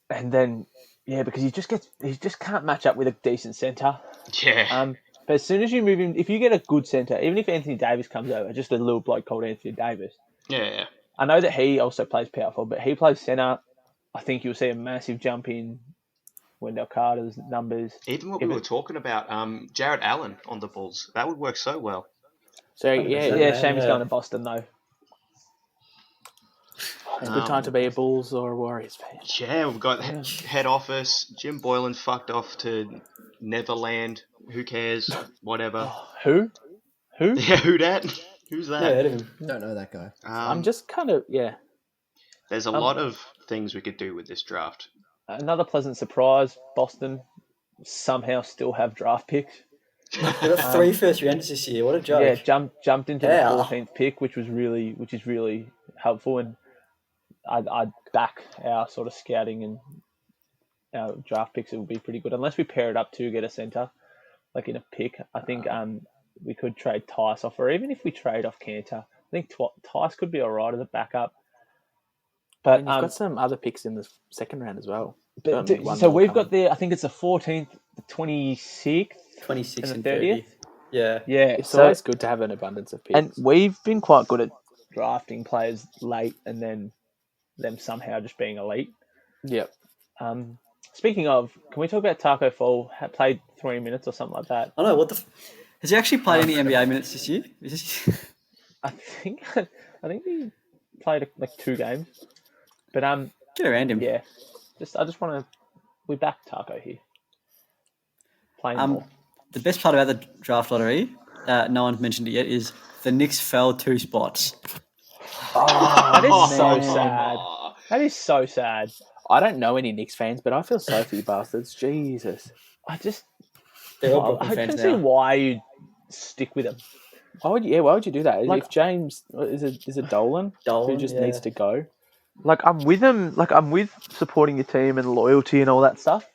then, because he just can't match up with a decent centre. Yeah. But as soon as you move him, if you get a good centre, even if Anthony Davis comes over, just a little bloke called Anthony Davis. Yeah. I know that he also plays power forward, but he plays centre. I think you'll see a massive jump in Wendell Carter's numbers. Even what we were talking about, Jared Allen on the Bulls, that would work so well. So shame he's going to Boston though. It's a good time to be a Bulls or a Warriors fan. Yeah, we've got head office. Jim Boylan fucked off to Neverland. Who cares? Whatever. Who? Yeah, who that? Who's that? Yeah, heard of him. Don't know that guy. I'm just kind of There's a lot of things we could do with this draft. Another pleasant surprise: Boston somehow still have draft picks. They got 3 first rounders this year. What a joke! Yeah, jumped into the 14th pick, which is really helpful, and I'd back our sort of scouting and our draft picks. It would be pretty good unless we pair it up to get a center, like in a pick. I think we could trade Tice off, or even if we trade off Cantor, I think Tice could be all right as a backup. But And you've got some other picks in the second round as well. But Certainly one so more we've coming. got the, I think it's the 14th, the 26th, 26th and and the 30th. Yeah. Yeah, It's so always good to have an abundance of picks. and we've been quite good at drafting players late and then them somehow just being elite. Yep. Speaking of, can we talk about Taco Fall? Played 3 minutes or something like that. I don't know what the. Has he actually played any NBA minutes this year? I think he played like 2 games, but Get around him. yeah, I just want to. We back Taco here. Playing more. The best part about the draft lottery, no one's mentioned it yet, is the Knicks fell 2 spots. That is so man. sad. That is so sad. I don't know any Knicks fans, but I feel sorry for you bastards. Jesus. They're all Brooklyn I fans can see now. why you stick with them. Why would you do that? Like- if James is it Dolan who Dolan, just yeah. needs to go? Like I'm with them. Like I'm with supporting your team and loyalty and all that stuff.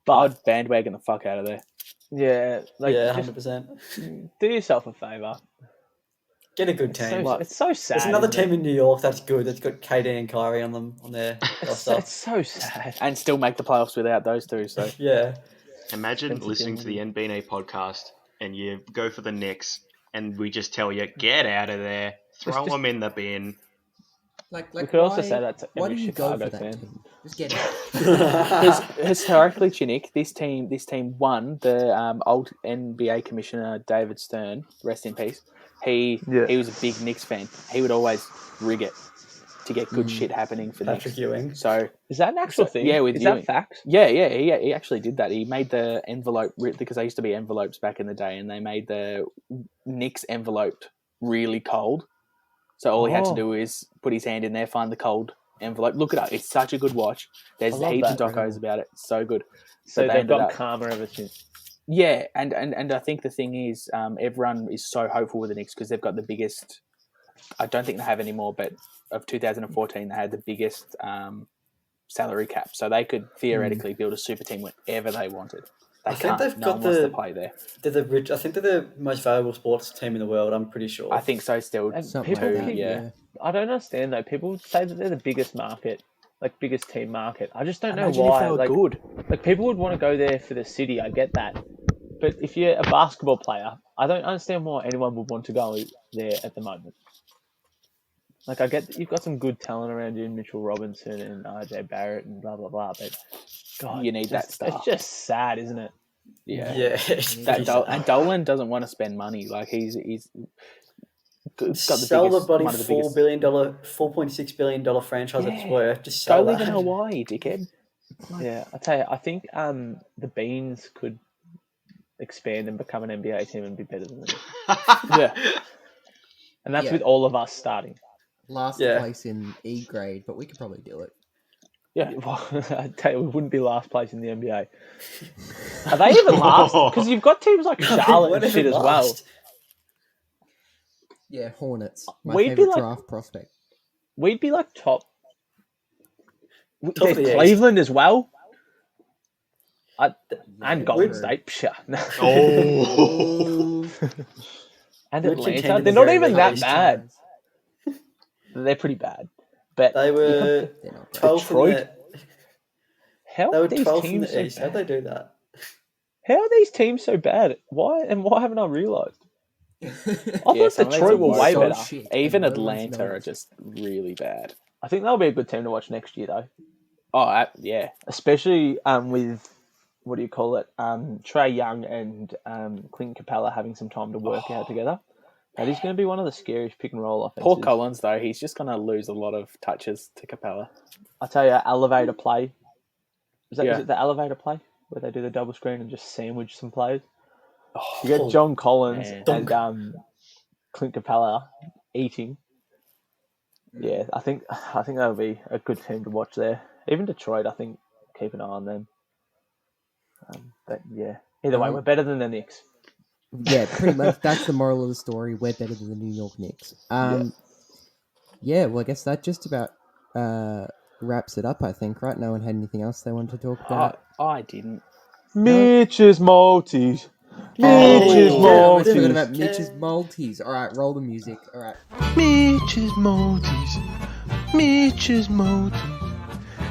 But I'd bandwagon the fuck out of there. yeah, like Yeah, just 100%. do yourself a favor. Get a good team. It's so sad. There's another isn't team in New York that's good. That's got KD and Kyrie on them on their roster. It's so sad. And still make the playoffs without those two. So Yeah. Imagine listening to the NBeanA podcast and you go for the Knicks and we just tell you, get out of there, throw them in the bin. Like We could also say that to why every do you go Chicago for that fan. team? Just get out. historically, Chinik, this team won the old NBA commissioner David Stern, rest in peace. He was a big Knicks fan. He would always rig it to get good shit happening for Patrick Knicks. Ewing. So Is that an actual thing? Yeah, with is Ewing. that fact? Yeah, he actually did that. He made the envelope because they used to be envelopes back in the day, and they made the Knicks enveloped really cold. So all he had to do is put his hand in there, find the cold envelope. Look it up. It's such a good watch. There's love heaps of that. docos about it. It's so good. So But they've ended got up- karma ever since. Yeah, and I think the thing is, everyone is so hopeful with the Knicks because they've got the biggest. I don't think they have any more, but of 2014, they had the biggest salary cap, so they could theoretically build a super team whenever they wanted. They I think can't. they've No got one wants to play there. They're the rich. I think they're the most valuable sports team in the world. I'm pretty sure. I think so. Still, And Something people like that, think- yeah. I don't understand though. People say that they're the biggest market, like biggest team market. I just don't know Imagine why. if they were like, good. like people would want to go there for the city. I get that, but if you're a basketball player, I don't understand why anyone would want to go there at the moment. Like I get that you've got some good talent around you, Mitchell Robinson and RJ Barrett and blah blah blah. But God, You need that stuff. It's just sad, isn't it? Yeah, Yeah. It's That pretty Dol- sad. and Dolan doesn't want to spend money. Like he's got the Sell biggest, the bloody one of the $4 biggest. billion, $4.6 billion franchise it's Yeah. worth. Just Go sell live that. in Hawaii, dickhead. Yeah, I tell you, I think the Beans could expand and become an NBA team and be better than them. Yeah, And that's Yeah. with all of us starting. Last Yeah. place in E grade, but we could probably do it. yeah. Well, I tell you, we wouldn't be last place in the NBA. Are they even last? Because you've got teams like Charlotte and shit as well. Last. Yeah, Hornets. My We'd be favorite like- draft prospect. We'd be like top. Top There's of the East. Cleveland as well. And Golden true. State. Psha. Oh. And Which Atlanta. contended They're the not very even that least. bad. They're pretty bad. But They were They're not great. 12 from Detroit? the, how they are were these 12 from teams the so East. How'd bad? they do that? How are these teams so bad? Why haven't I realised? I thought some of these Detroit are were worse. way So better. shit, Even and no one's Atlanta are noticed. just really bad. I think that'll be a good team to watch next year, though. Oh, yeah. Especially with what do you call it? Trey Young and Clint Capella having some time to work out together. That is going to be one of the scariest pick and roll offenses. Poor Collins, though, he's just going to lose a lot of touches to Capella. I tell you, elevator play. Is Yeah. it the elevator play where they do the double screen and just sandwich some players? Oh, You get John Collins man. and Clint Capella eating. Yeah, I think that'll be a good team to watch there. Even Detroit, I think, keep an eye on them. But yeah, either way, we're better than the Knicks. Yeah, pretty much. That's the moral of the story. We're better than the New York Knicks. Yeah, well, I guess that just about wraps it up, I think, right? No one had anything else they wanted to talk about? I didn't. Mitch's Maltese. Oh, Mitch's yeah, I almost Maltese. forgot about Mitch's Maltese. All right, roll the music. All right. Mitch's Maltese. Mitch's Multis.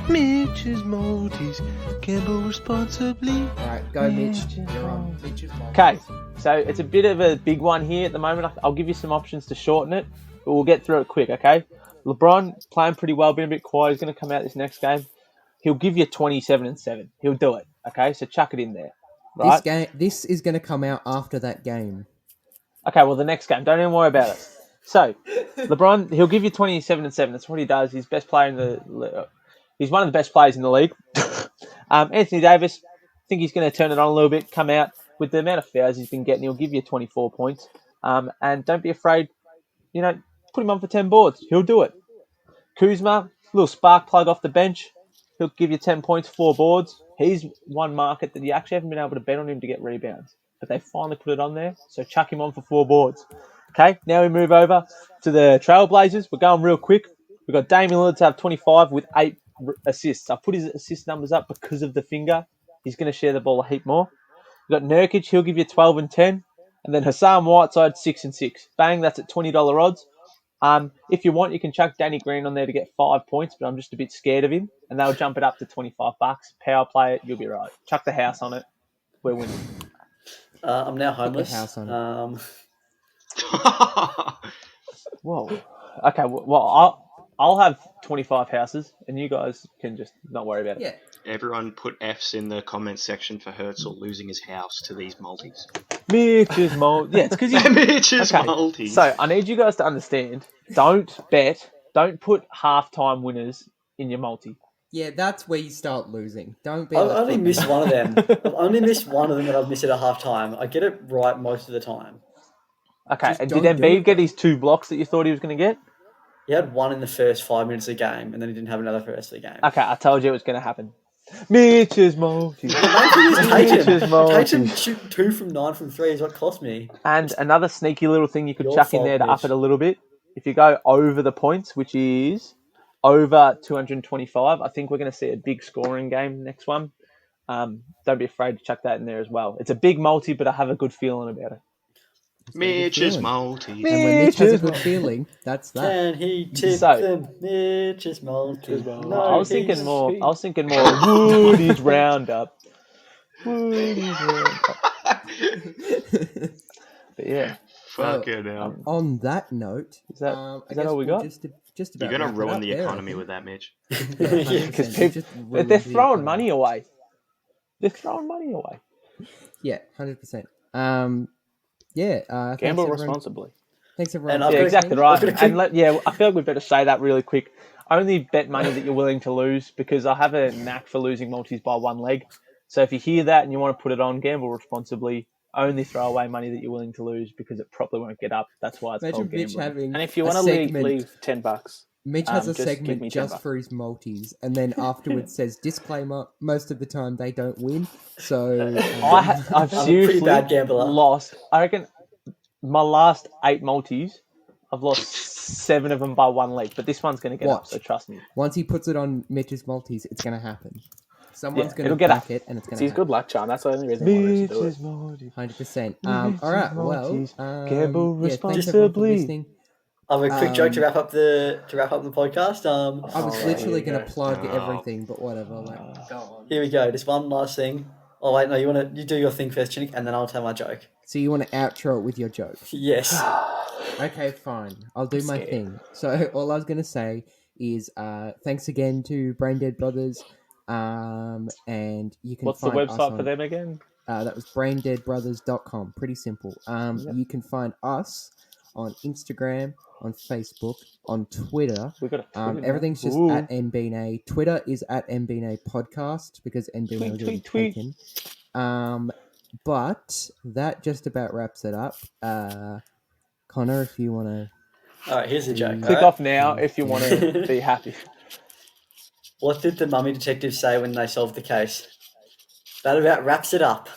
Mitch's Multis. Gamble responsibly. All right, go, Mitch. You're on. Mitch's Multis. Okay, so it's a bit of a big one here at the moment. I'll give you some options to shorten it, but we'll get through it quick, okay? LeBron playing pretty well, being a bit quiet. He's going to come out this next game. He'll give you 27-7. He'll do it, okay? So chuck it in there, right? This is going to come out after that game. Okay, well, the next game. Don't even worry about it. So, LeBron, he'll give you 27-7. That's what he does. He's best player in the. He's one of the best players in the league. Anthony Davis, I think he's going to turn it on a little bit. Come out with the amount of fouls he's been getting. He'll give you 24 points. And don't be afraid. Put him on for 10 boards. He'll do it. Kuzma, little spark plug off the bench. He'll give you 10 points, 4 boards. He's one market that you actually haven't been able to bet on him to get rebounds. But they finally put it on there, so chuck him on for 4 boards. Okay, now we move over to the Trailblazers. We're going real quick. We've got Damian Lillard to have 25 with 8 assists. I put his assist numbers up because of the finger. He's going to share the ball a heap more. We've got Nurkic. He'll give you 12 and 10. And then Hassan Whiteside, 6 and 6. Bang, that's at $20 odds. If you want, you can chuck Danny Green on there to get 5 points, but I'm just a bit scared of him. And they'll jump it up to $25. Power play it, you'll be right. Chuck the house on it. We're winning. I'm now homeless. House on it. Whoa. Okay, well, I'll have 25 houses, and you guys can just not worry about it. Yeah. Everyone put F's in the comments section for Herzl losing his house to these multis. Mitch's multi. Yeah, it's because you. Mitch's multis. So I need you guys to understand. Don't put halftime winners in your multi. Yeah, that's where you start losing. Don't be. I've only missed one of them. I've only missed one of them that I've missed at a half time. I get it right most of the time. Okay, Just and don't did do Embiid it. get his 2 blocks that you thought he was going to get? He had one in the first 5 minutes of the game, and then he didn't have another for the rest of the game. Okay, I told you it was going to happen. Mitch's multi. Tatum shoot 2 from 9 from 3 is what cost me. And another sneaky little thing you could Your chuck in fault, there to up Mitch. it a little bit. If you go over the points, which is over 225, I think we're going to see a big scoring game next one. Don't be afraid to chuck that in there as well. It's a big multi, but I have a good feeling about it. Mitch's multis. And when Mitch has a good feeling, that's that. Can he tip So- them? Mitch is multi. No, I was thinking more Woody's Roundup. Woody's Roundup. But yeah, Fucking hell. On that note, is that I that guess all we we'll got? Just about You're going wrap to it ruin up the there, I economy think. with that, Mitch. Yeah, 100%. Because You just they're ruined the throwing economy. money away. They're throwing money away. Yeah, 100%. Yeah. Thanks, Gamble everyone. responsibly. Thanks everyone. And for I've Yeah, got- exactly listening. right. I've got a quick- I feel like we better say that really quick. Only bet money that you're willing to lose, because I have a knack for losing multis by 1 leg. So if you hear that and you want to put it on, gamble responsibly. Only throw away money that you're willing to lose, because it probably won't get up. That's why it's Imagine called Mitch gambling. having And if you a want to segment. leave $10, Mitch has a just give segment me just $10. for his multis, and then afterwards says disclaimer. Most of the time they don't win, so I've I'm a pretty seriously bad gambler. lost. I reckon my last 8 multis, I've lost 7 of them by 1 leg. But this one's going to get up, Watch. so trust me. once he puts it on Mitch's multis, it's going to happen. Someone's Yeah, going it'll to get back up. it, and it's going It's to his happen. good luck charm. That's the only reason why he to do it. multis. 100%. All right. Well, Mitch's gamble thanks everyone for responsibly. listening. I have a quick joke to wrap up the podcast. I was Oh, literally here you going to go. plug Oh. everything, but whatever. Go on. Here we go. Just one last thing. Oh wait, no, you do your thing first, Chinik, and then I'll tell my joke. So you want to outro it with your joke? Yes. Okay, fine. I'll do my scared. thing. So all I was going to say is thanks again to Braindead Brothers. And you can What's the find us website on, for them again? That was braindeadbrothers.com. Pretty simple. You can find us on Instagram, on Facebook, on Twitter. We've got a Twitter now. Everything's just Ooh. at NBeanA. Twitter is at NBeanA Podcast because NBeanA was already tweet. taken. But that just about wraps it up. Connor, if you want to... All right, here's the joke. Click alright? off now if you want to be happy. What did the mummy detectives say when they solved the case? That about wraps it up.